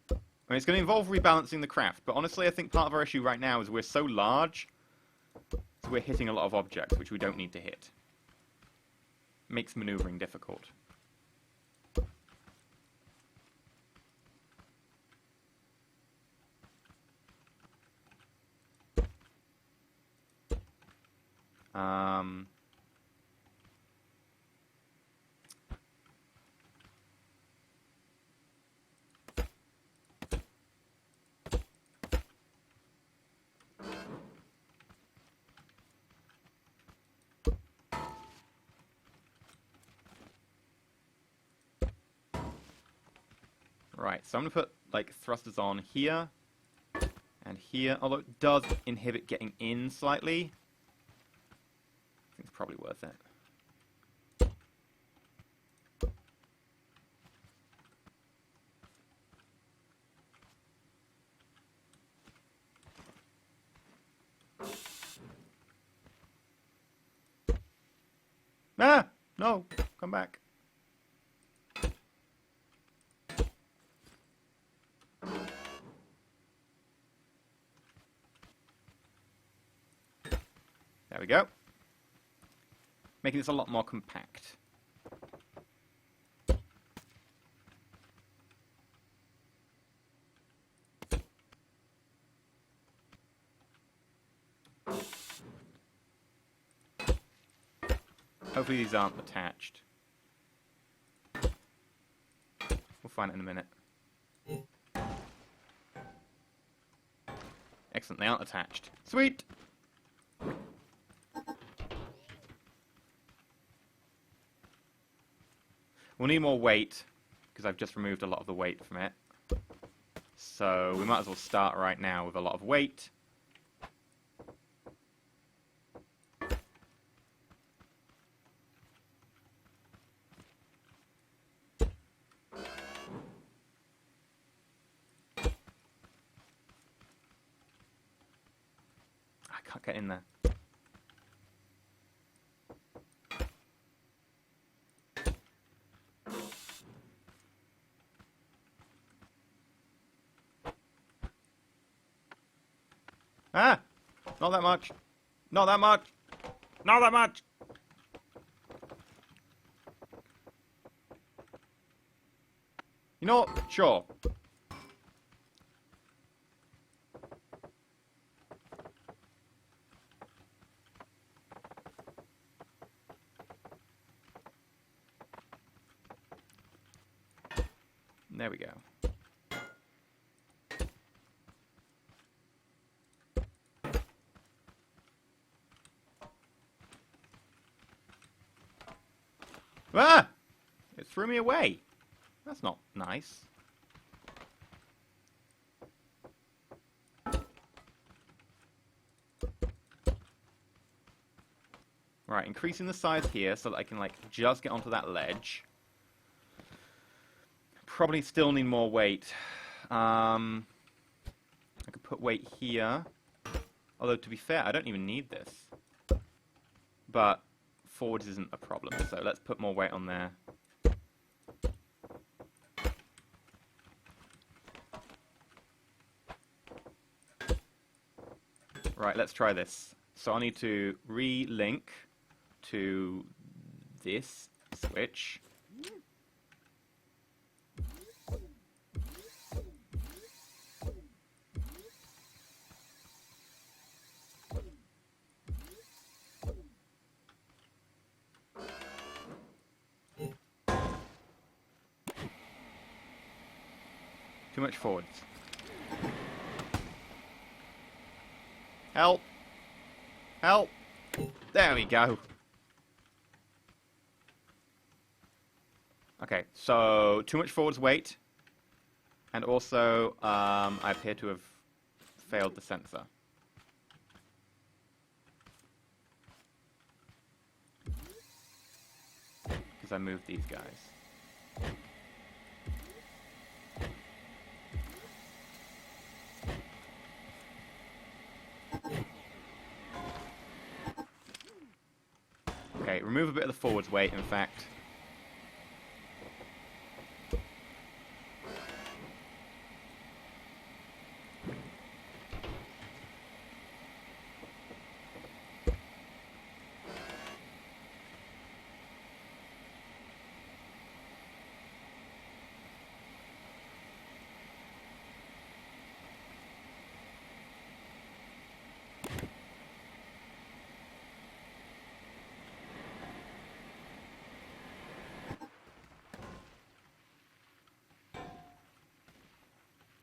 I mean, it's going to involve rebalancing the craft, but honestly I think part of our issue right now is we're so large, so we're hitting a lot of objects which we don't need to hit. Makes maneuvering difficult. Right, so I'm going to put, like, thrusters on here and here, although it does inhibit getting in slightly. I think it's probably worth it. Ah! No! Come back. There we go. Making this a lot more compact. Hopefully these aren't attached. We'll find it in a minute. Excellent, they aren't attached. Sweet! We'll need more weight, because I've just removed a lot of the weight from it. So we might as well start right now with a lot of weight. I can't get in there. Ah! Not that much. Not that much. Not that much. You know what? Sure. There we go. Ah! It threw me away. That's not nice. Right, increasing the size here so that I can, like, just get onto that ledge. Probably still need more weight. I could put weight here. Although, to be fair, I don't even need this. But forwards isn't a problem, so let's put more weight on there. Right, let's try this. So I need to re-link to this switch. Too much forwards. Help! Help! There we go. Okay, so too much forwards weight, and also I appear to have failed the sensor. Because I moved these guys. Okay, remove a bit of the forwards weight, in fact.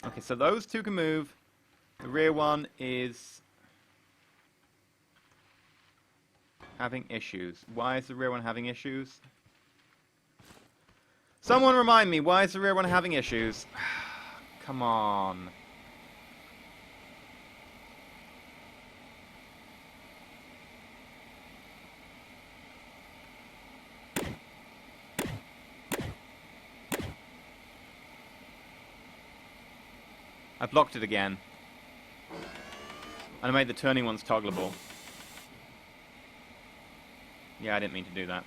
Okay, so those two can move. The rear one is having issues. Why is the rear one having issues? Someone remind me, why is the rear one having issues? Come on. I blocked it again. And I made the turning ones toggleable. Yeah, I didn't mean to do that.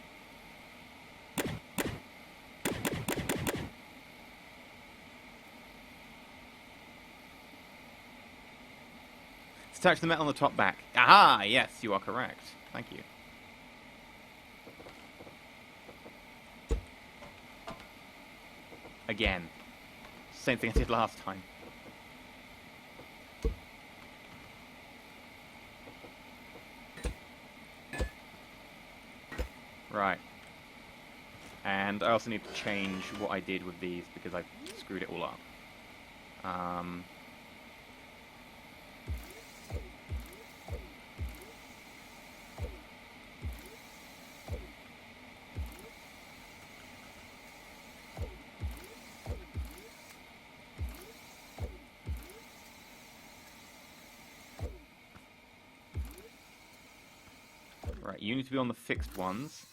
Let's attach the metal on the top back. Aha! Yes, you are correct. Thank you. Again. Same thing I did last time. Right. And I also need to change what I did with these because I screwed it all up. Right, you need to be on the fixed ones.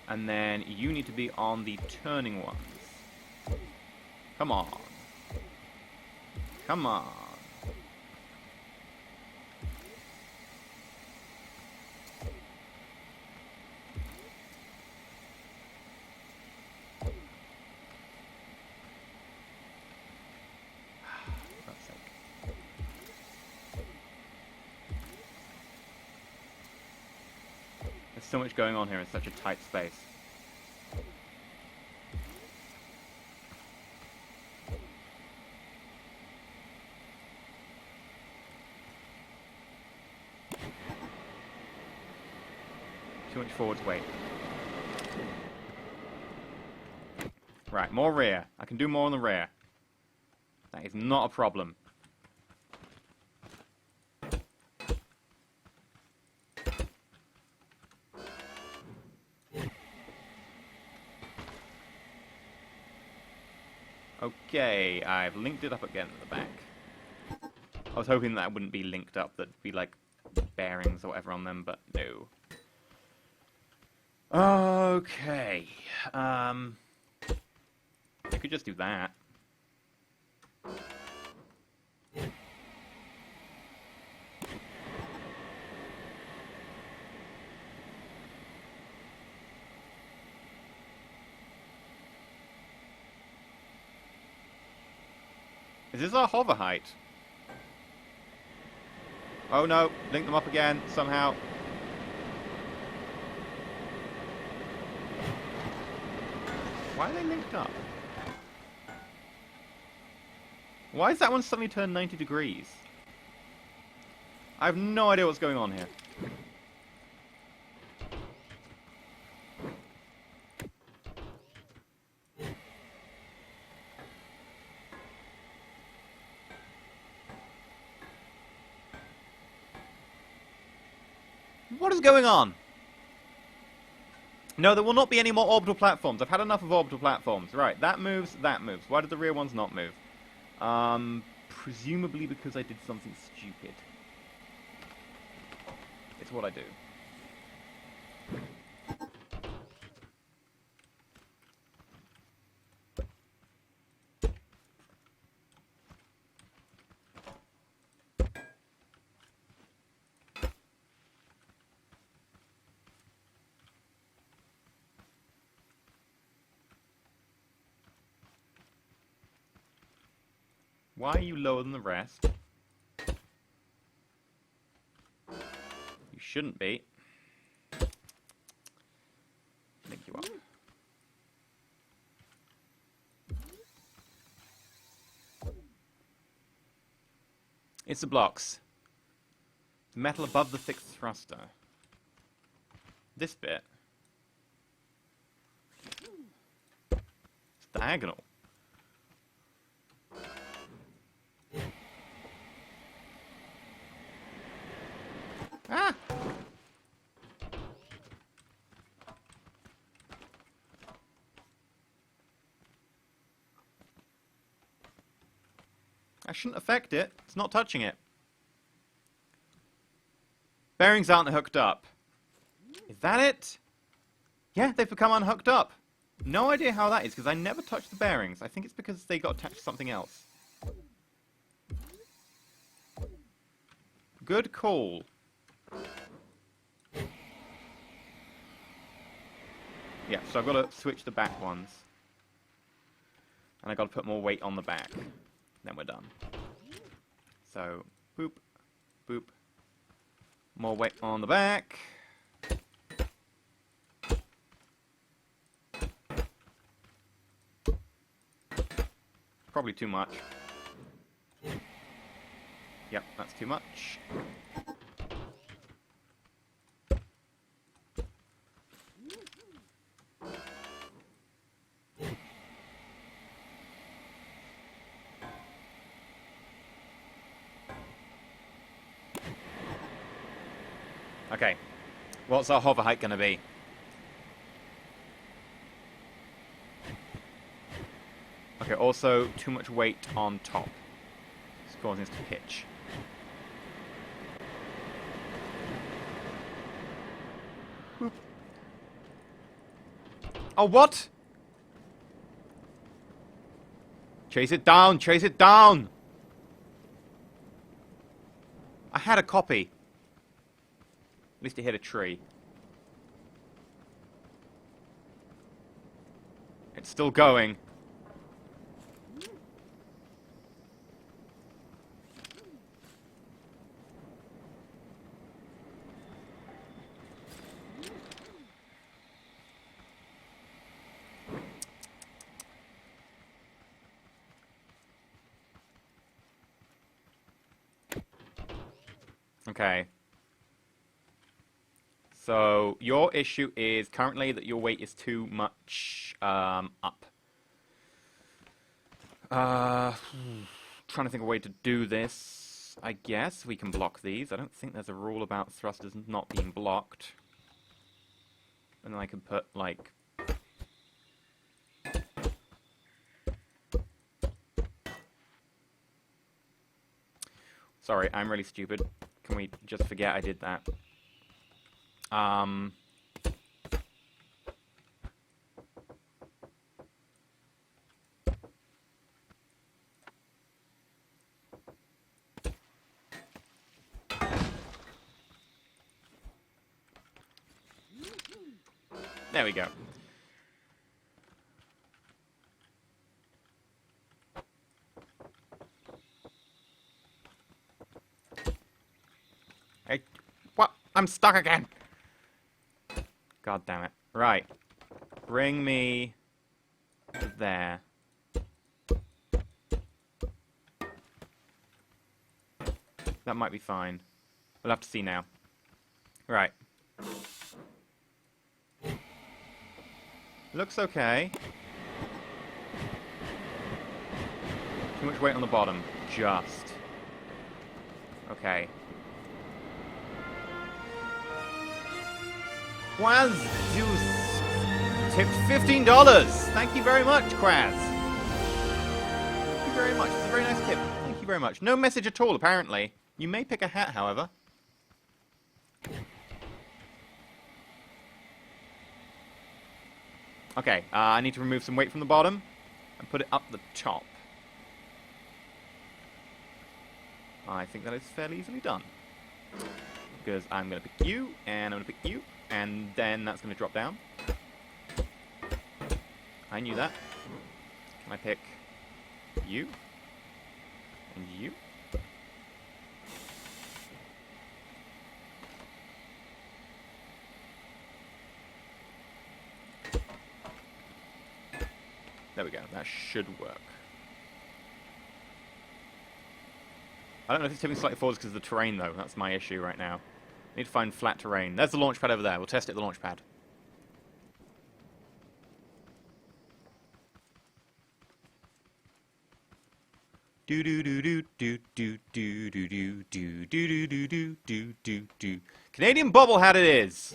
And then you need to be on the turning ones. Come on. Come on. There's so much going on here in such a tight space. Too much forward to wait. Right, more rear. I can do more on the rear. That is not a problem. Okay, I've linked it up again at the back. I was hoping that wouldn't be linked up, that'd be like bearings or whatever on them, but no. Okay. I could just do that. Is this our hover height? Oh no, link them up again, somehow. Why are they linked up? Why is that one suddenly turned 90 degrees? I have no idea what's going on here. What is going on? No, there will not be any more orbital platforms. I've had enough of orbital platforms. Right, that moves, that moves. Why did the rear ones not move? Presumably because I did something stupid. It's what I do. Why are you lower than the rest? You shouldn't be. Link you up. It's the blocks. The metal above the fixed thruster. This bit. It's diagonal. Ah! I shouldn't affect it. It's not touching it. Bearings aren't hooked up. Is that it? Yeah, they've become unhooked up. No idea how that is, because I never touched the bearings. I think it's because they got attached to something else. Good call. Yeah, so I've got to switch the back ones. And I've got to put more weight on the back. Then we're done. So, boop, boop. More weight on the back. Probably too much. Yep, that's too much. Okay, what's our hover height going to be? Okay, also too much weight on top. It's causing us to pitch. Whoop. Oh, what? Chase it down, chase it down! I had a copy. At least it hit a tree. It's still going. Okay. So, your issue is currently that your weight is too much up. Trying to think of a way to do this. I guess we can block these. I don't think there's a rule about thrusters not being blocked. And then I can put, like... Sorry, I'm really stupid. Can we just forget I did that? There we go. Hey, what? I'm stuck again! God damn it. Right. Bring me to there. That might be fine. We'll have to see now. Right. Looks okay. Too much weight on the bottom. Just. Okay. Quaz Juice tipped $15. Thank you very much, Quaz. Thank you very much. It's a very nice tip. Thank you very much. No message at all, apparently. You may pick a hat, however. Okay, I need to remove some weight from the bottom and put it up the top. I think that is fairly easily done. Because I'm going to pick you, and I'm going to pick you, and then that's going to drop down. I knew that. Can I pick you? And you? There we go. That should work. I don't know if it's tipping slightly forwards because of the terrain, though. That's my issue right now. I need to find flat terrain. There's the launch pad over there. We'll test it at the launch pad. Do do do do do do do do do do do do do do do do. Canadian bobble hat it is.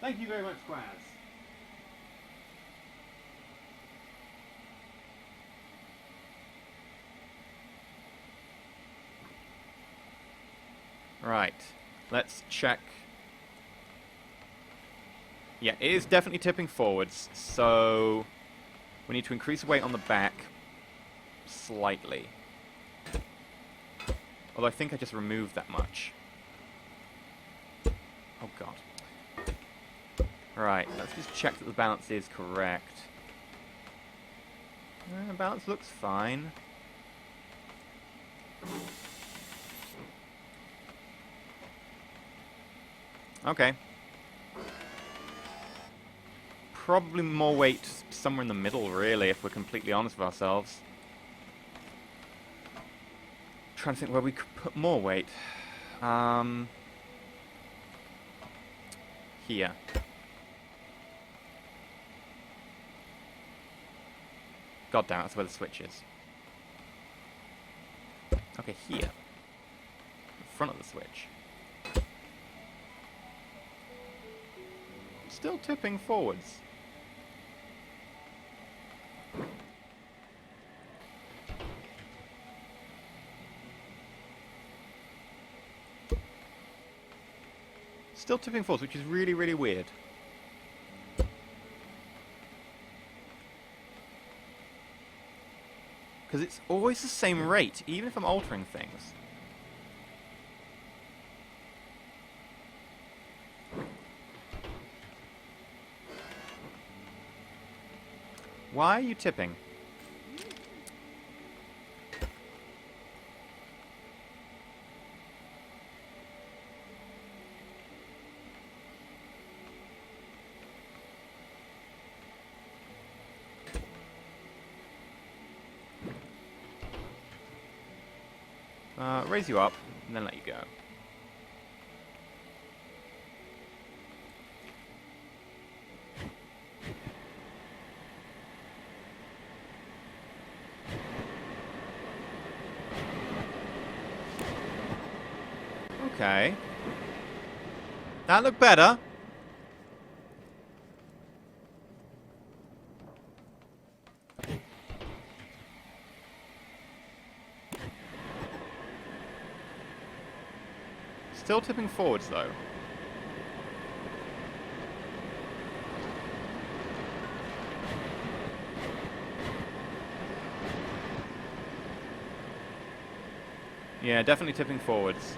Thank you very much, Quaz. Right, let's check. Yeah, it is definitely tipping forwards, so we need to increase the weight on the back slightly. Although I think I just removed that much. Oh god. Right, let's just check that the balance is correct. The balance looks fine. Okay. Probably more weight somewhere in the middle, really, if we're completely honest with ourselves. Trying to think where we could put more weight. Here. God damn it, that's where the switch is. Okay, here. In front of the switch. Still tipping forwards. Still tipping forwards, which is really, really weird. Because it's always the same rate, even if I'm altering things. Why are you tipping? Raise you up, and then let you go. Okay. That looked better. Still tipping forwards, though. Yeah, definitely tipping forwards.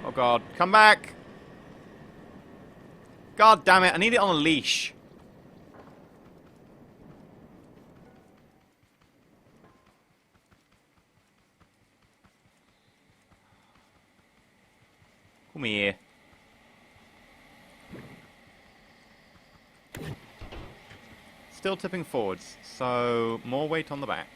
Oh god, come back! God damn it, I need it on a leash. Come here. Still tipping forwards, so more weight on the back.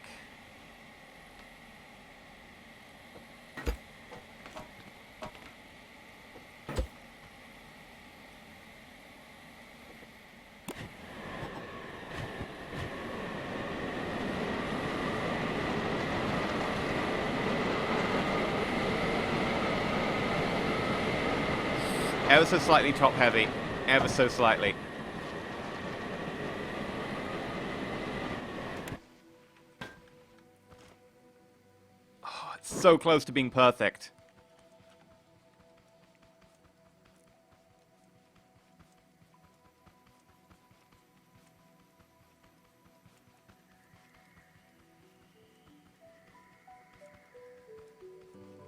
Ever so slightly top heavy. Ever so slightly. Oh, it's so close to being perfect.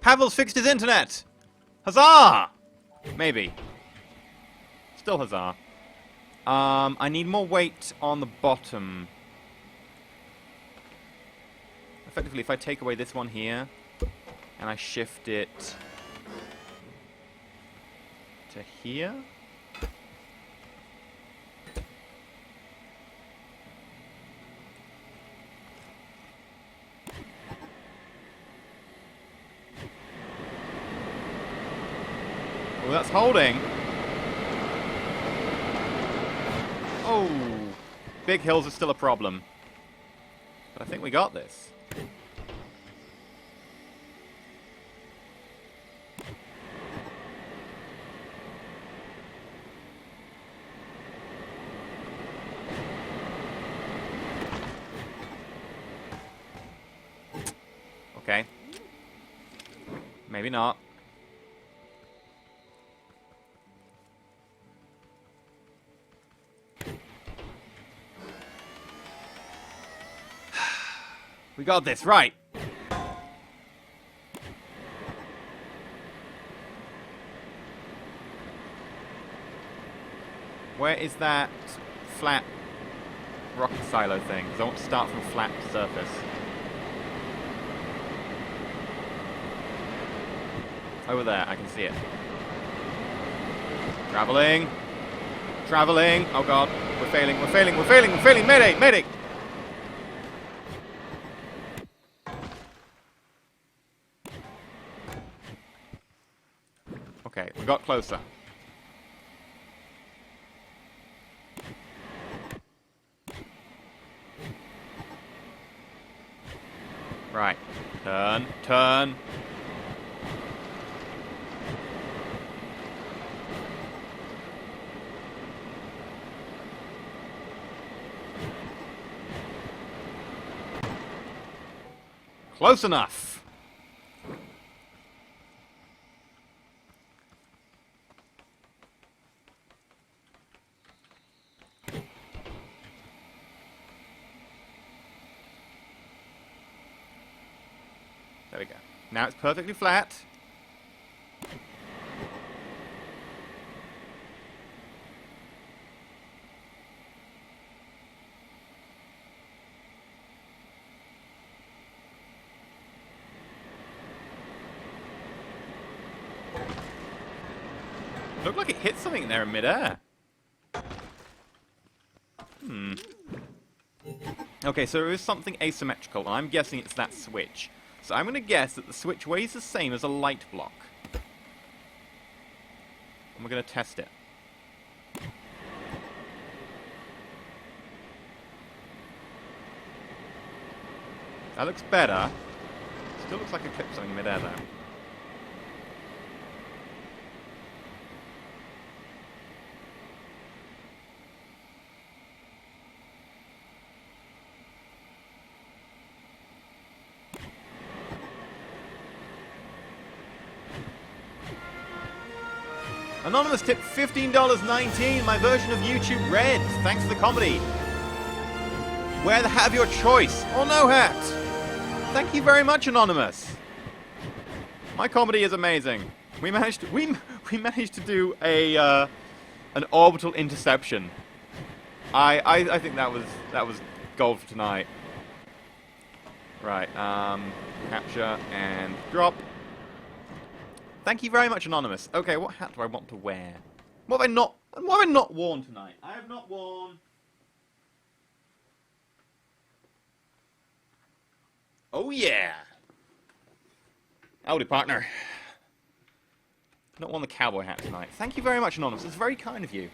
Pavel's fixed his internet! Huzzah! Maybe. Still huzzah. I need more weight on the bottom. Effectively, if I take away this one here, and I shift it to here. Oh, that's holding. Oh, big hills are still a problem. But I think we got this. Okay. Maybe not. We got this, right. Where is that flat rocket silo thing? Because I want to start from a flat surface. Over there, I can see it. Traveling. Traveling. Oh god, we're failing, we're failing, we're failing, we're failing. Mayday, mayday. Okay, we got closer. Right. Turn, turn. Close enough. There we go. Now it's perfectly flat. Looked like it hit something there in midair. Okay, so there is something asymmetrical, and I'm guessing it's that switch. So I'm going to guess that the switch weighs the same as a light block. And we're going to test it. That looks better. Still looks like it clipped something in midair though. Anonymous tipped $15.19, my version of YouTube Red. Thanks for the comedy. Wear the hat of your choice, or no hat. Thank you very much, Anonymous. My comedy is amazing. We managed to do a an orbital interception. I think that was gold for tonight. Right, capture and drop. Thank you very much, Anonymous. Okay, what hat do I want to wear? What have I not worn tonight? I have not worn. Oh yeah. Howdy, partner. Not worn the cowboy hat tonight. Thank you very much, Anonymous. It's very kind of you.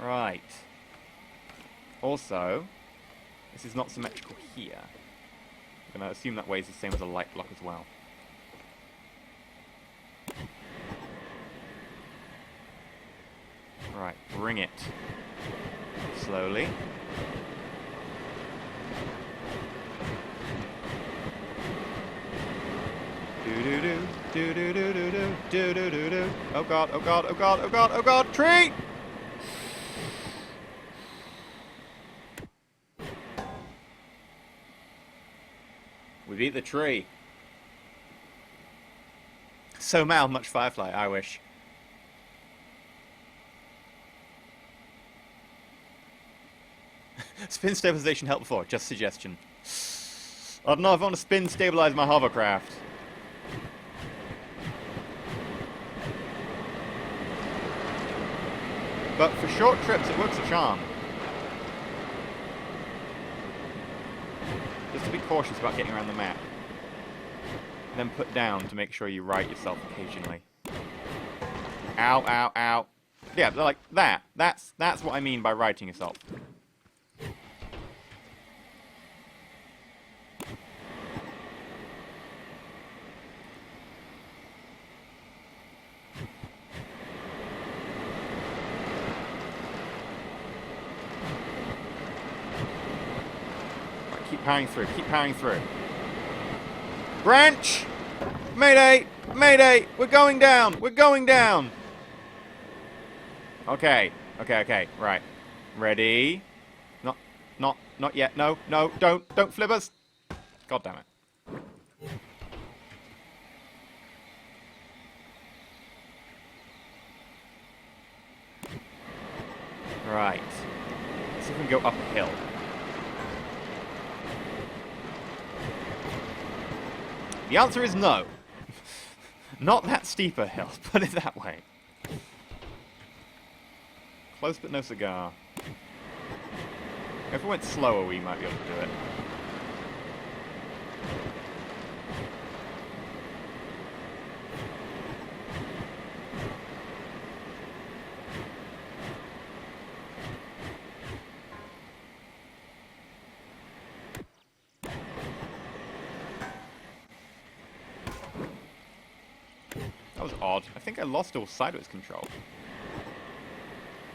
Right. Also, this is not symmetrical here. I'm going to assume that weighs the same as a light block as well. Right, bring it. Slowly. Do-do-do, do-do-do-do-do, do-do-do-do. Oh god, oh god, oh god, oh god, oh god, tree! We beat the tree. So mal, much Firefly, I wish. Spin stabilization helped before, just suggestion. I don't know if I want to spin stabilize my hovercraft. But for short trips, it works a charm. Just to be cautious about getting around the map. And then put down to make sure you right yourself occasionally. Ow, ow, ow. Yeah, like that. That's what I mean by righting yourself. Keep powering through, keep powering through. Branch! Mayday! Mayday! We're going down! We're going down! Okay. Okay, okay. Right. Ready? Not yet. No, no, don't flip us! God damn it. Right. Let's see if we can go up a hill. The answer is no. Not that steep a hill, put it that way. Close but no cigar. If we went slower, we might be able to do it. That was odd. I think I lost all sideways control.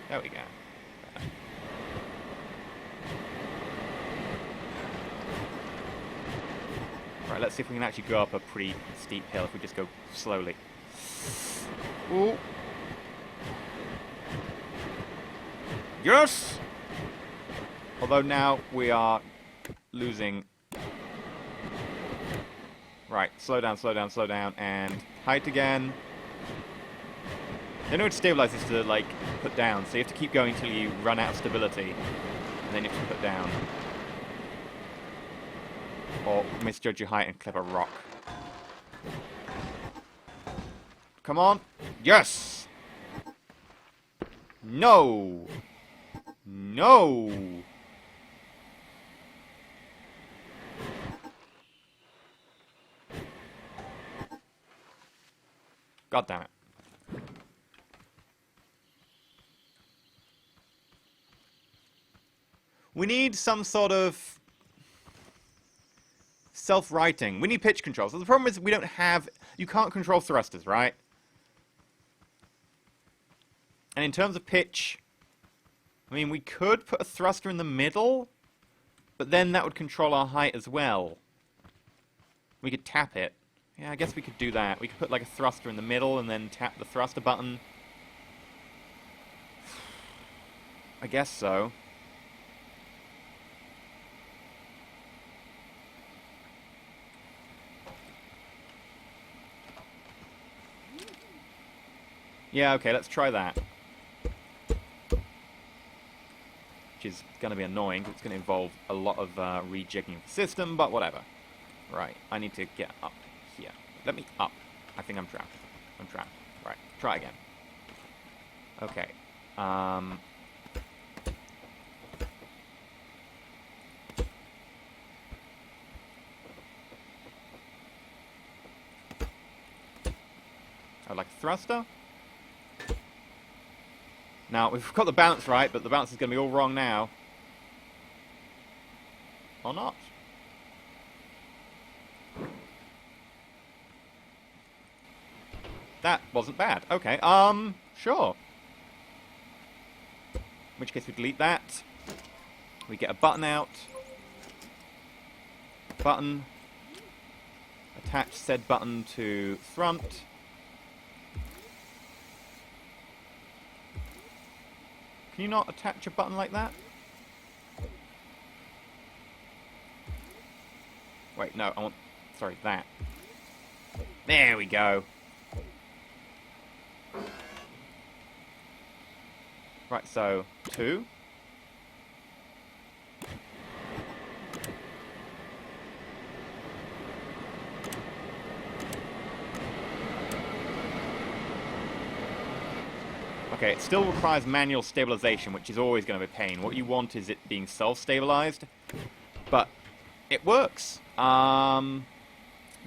There we go. Right, let's see if we can actually go up a pretty steep hill if we just go slowly. Ooh. Yes! Although now we are losing. Right, slow down, slow down, slow down, and height again. The only way to stabilize is to, like, put down, so you have to keep going until you run out of stability, and then you have to put down. Or misjudge your height and clip a rock. Come on! Yes! No! No! God damn it. We need some sort of self-righting. We need pitch control. So the problem is we don't have... You can't control thrusters, right? And in terms of pitch... I mean, we could put a thruster in the middle, but then that would control our height as well. We could tap it. Yeah, I guess we could do that. We could put like a thruster in the middle and then tap the thruster button. I guess so. Yeah, okay, let's try that. Which is going to be annoying, because it's going to involve a lot of rejigging the system, but whatever. Right, I need to get up here. Let me up. I think I'm trapped. I'm trapped. Right, try again. Okay. I'd like a thruster. Now, we've got the bounce right, but the bounce is going to be all wrong now. Or not. That wasn't bad. Okay, sure. In which case we delete that. We get a button out. Button. Attach said button to front. Can you not attach a button like that? Wait, no, I want... Sorry, that. There we go. Right, so, 2. Okay, it still requires manual stabilization, which is always going to be a pain. What you want is it being self-stabilized, but it works.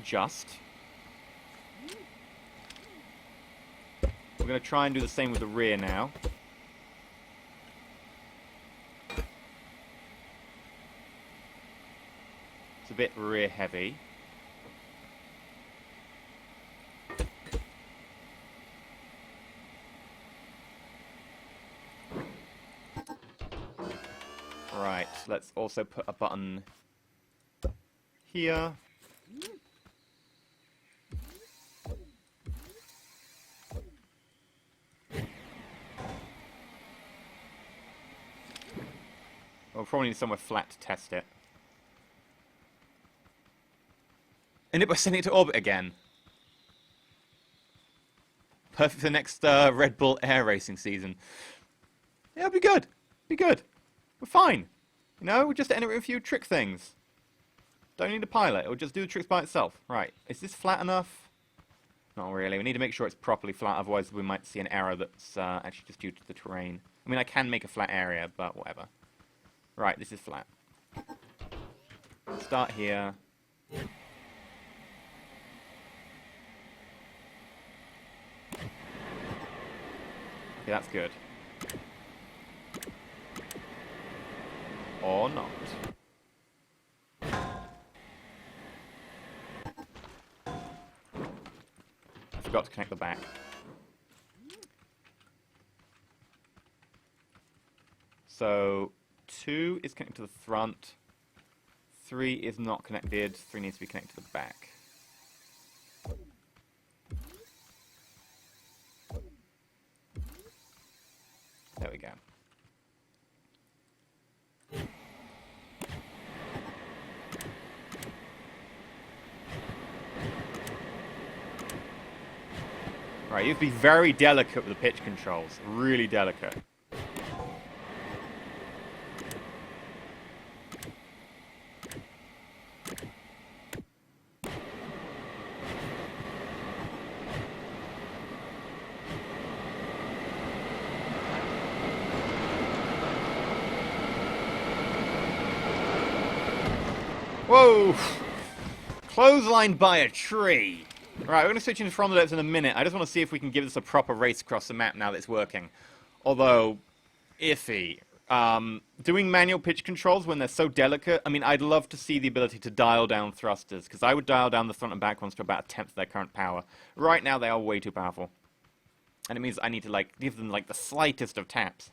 Just. We're going to try and do the same with the rear now. It's a bit rear heavy. Right, let's also put a button here. We'll probably need somewhere flat to test it. And it by sending it to orbit again. Perfect for the next Red Bull air racing season. Yeah, it'll be good. Be good. We're fine. You know, we'll just enter a few trick things. Don't need a pilot. It'll just do the tricks by itself. Right. Is this flat enough? Not really. We need to make sure it's properly flat. Otherwise, we might see an error that's actually just due to the terrain. I mean, I can make a flat area, but whatever. Right, this is flat. Start here. Okay, that's good. Or not. I forgot to connect the back. So, 2 is connected to the front. 3 is not connected. 3 needs to be connected to the back. There we go. Right, you have to be very delicate with the pitch controls. Really delicate. Whoa! Clotheslined by a tree. Right, we're going to switch into Front of the Depths in a minute. I just want to see if we can give this a proper race across the map now that it's working. Although, iffy. Doing manual pitch controls when they're so delicate, I mean, I'd love to see the ability to dial down thrusters, because I would dial down the front and back ones to about 1/10 of their current power. Right now, they are way too powerful. And it means I need to, like, give them, like, the slightest of taps.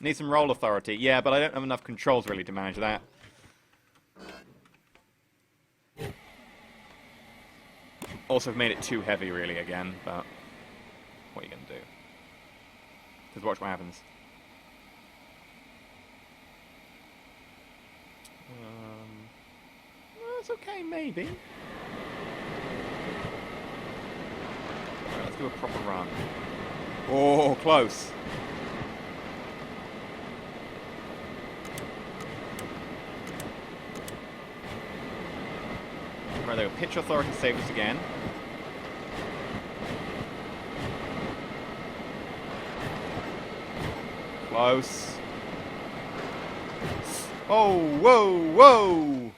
Need some roll authority. Yeah, but I don't have enough controls really to manage that. Also, I've made it too heavy really again, but what are you going to do? Because watch what happens. Well, it's okay, maybe. Right, let's do a proper run. Oh, close. Right, there we go. Pitch authority saved us again. Close. Oh, whoa, whoa!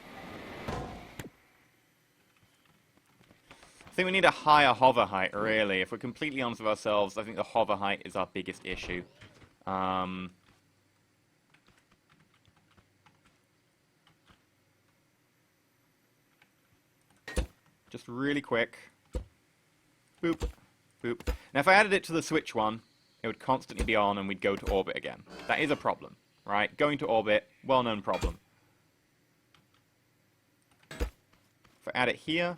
I think we need a higher hover height, really. If we're completely honest with ourselves, I think the hover height is our biggest issue. Just really quick. Boop. Boop. Now, if I added it to the Switch one, it would constantly be on and we'd go to orbit again. That is a problem, right? Going to orbit, well-known problem. If I add it here,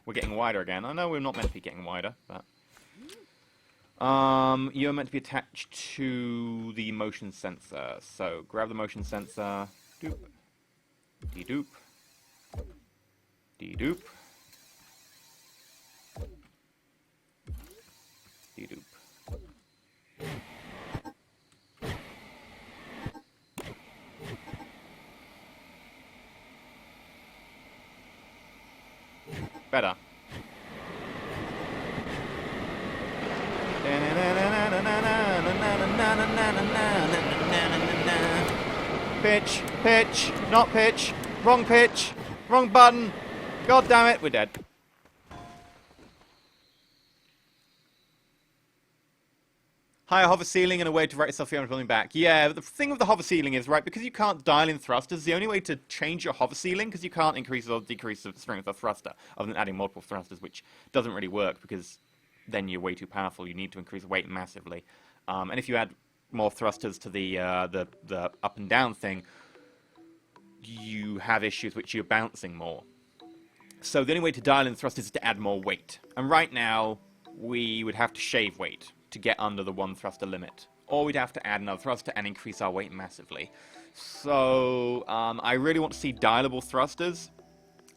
we're getting wider again. I know we're not meant to be getting wider, but... you're meant to be attached to the motion sensor. So, grab the motion sensor. Doop. De-doop. De-doop. De-doop. Better. Pitch, pitch, not pitch, wrong pitch, wrong button. God damn it, we're dead. Higher hover ceiling and a way to write yourself 300 million back. Yeah, but the thing with the hover ceiling is, right, because you can't dial in thrusters, the only way to change your hover ceiling, because you can't increase or decrease the strength of the thruster, other than adding multiple thrusters, which doesn't really work, because then you're way too powerful. You need to increase weight massively. And if you add more thrusters to the up and down thing, you have issues which you're bouncing more. So the only way to dial in thrusters is to add more weight. And right now, we would have to shave weight to get under the one thruster limit. Or we'd have to add another thruster and increase our weight massively. So, I really want to see dialable thrusters,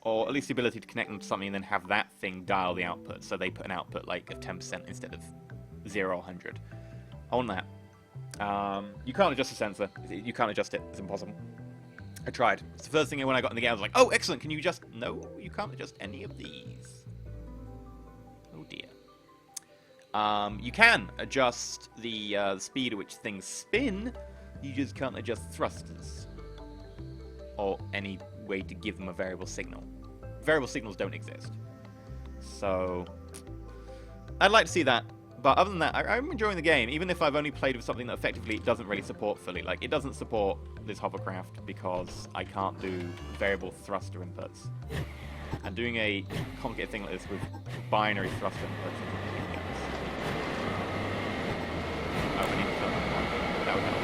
or at least the ability to connect them to something and then have that thing dial the output, so they put an output like of 10% instead of 0 or 100. I want that. You can't adjust the sensor. You can't adjust it. It's impossible. I tried. It's the first thing when I got in the game, I was like, oh, excellent, can you just... No, you can't adjust any of these. Oh, dear. You can adjust the speed at which things spin, you just can't adjust thrusters. Or any way to give them a variable signal. Variable signals don't exist. So, I'd like to see that. But other than that, I'm enjoying the game, even if I've only played with something that effectively it doesn't really support fully. Like, it doesn't support this hovercraft because I can't do variable thruster inputs. And doing a complicated thing like this with binary thruster inputs is ridiculous. Oh, we need to film that. That would help.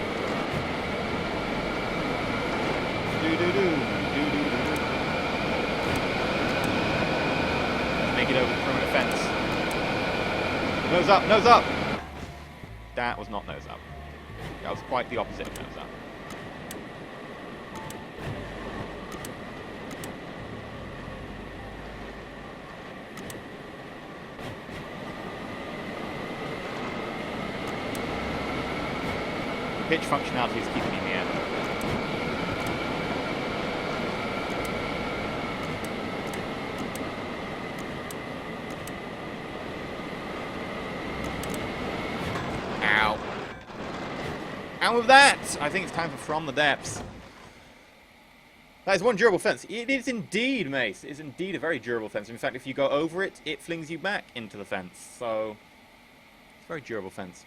Make it over the perimeter fence. Nose up, nose up! That was not nose up. That was quite the opposite of nose up. The pitch functionality is keeping me in the air. And with that, I think it's time for From the Depths. That is one durable fence. It is indeed, Mace. It is indeed a very durable fence. In fact, if you go over it, it flings you back into the fence. So, it's a very durable fence.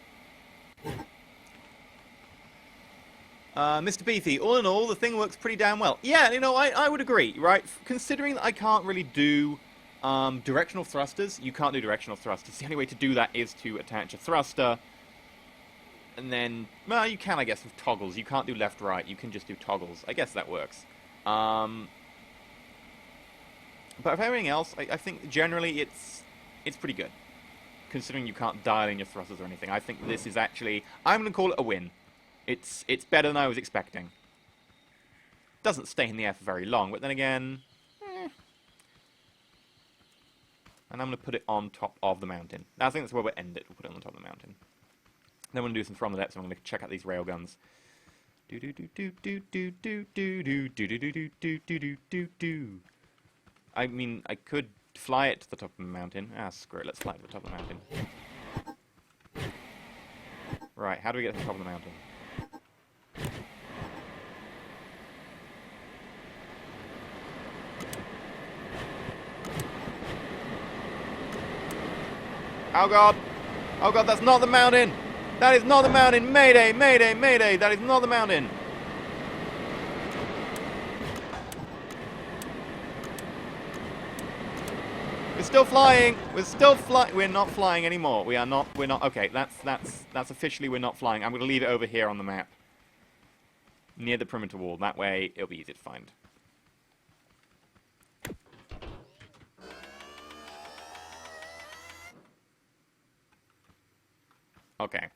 Mr. Beefy, all in all, the thing works pretty damn well. Yeah, you know, I would agree, right? Considering that I can't really do directional thrusters, you can't do directional thrusters. The only way to do that is to attach a thruster And then, well, you can, I guess, with toggles. You can't do left-right. You can just do toggles. I guess that works. But for everything else, I think generally it's pretty good. Considering you can't dial in your thrusters or anything. I think this is actually... I'm going to call it a win. It's better than I was expecting. Doesn't stay in the air for very long, but then again... And I'm going to put it on top of the mountain. I think that's where we'll end it. We'll put it on the top of the mountain. Then we're going to do some from the depths, and I'm going to check out these railguns. I mean, I could fly it to the top of the mountain. Ah, screw it. Let's fly it to the top of the mountain. Right, how do we get to the top of the mountain? Oh god! Oh god, that's not the mountain! That is not the mountain! Mayday! Mayday! Mayday! That is not the mountain! We're still flying! We're still flying! We're not flying anymore. We're not... Okay, that's officially we're not flying. I'm going to leave it over here on the map. Near the perimeter wall. That way, it'll be easy to find. Okay.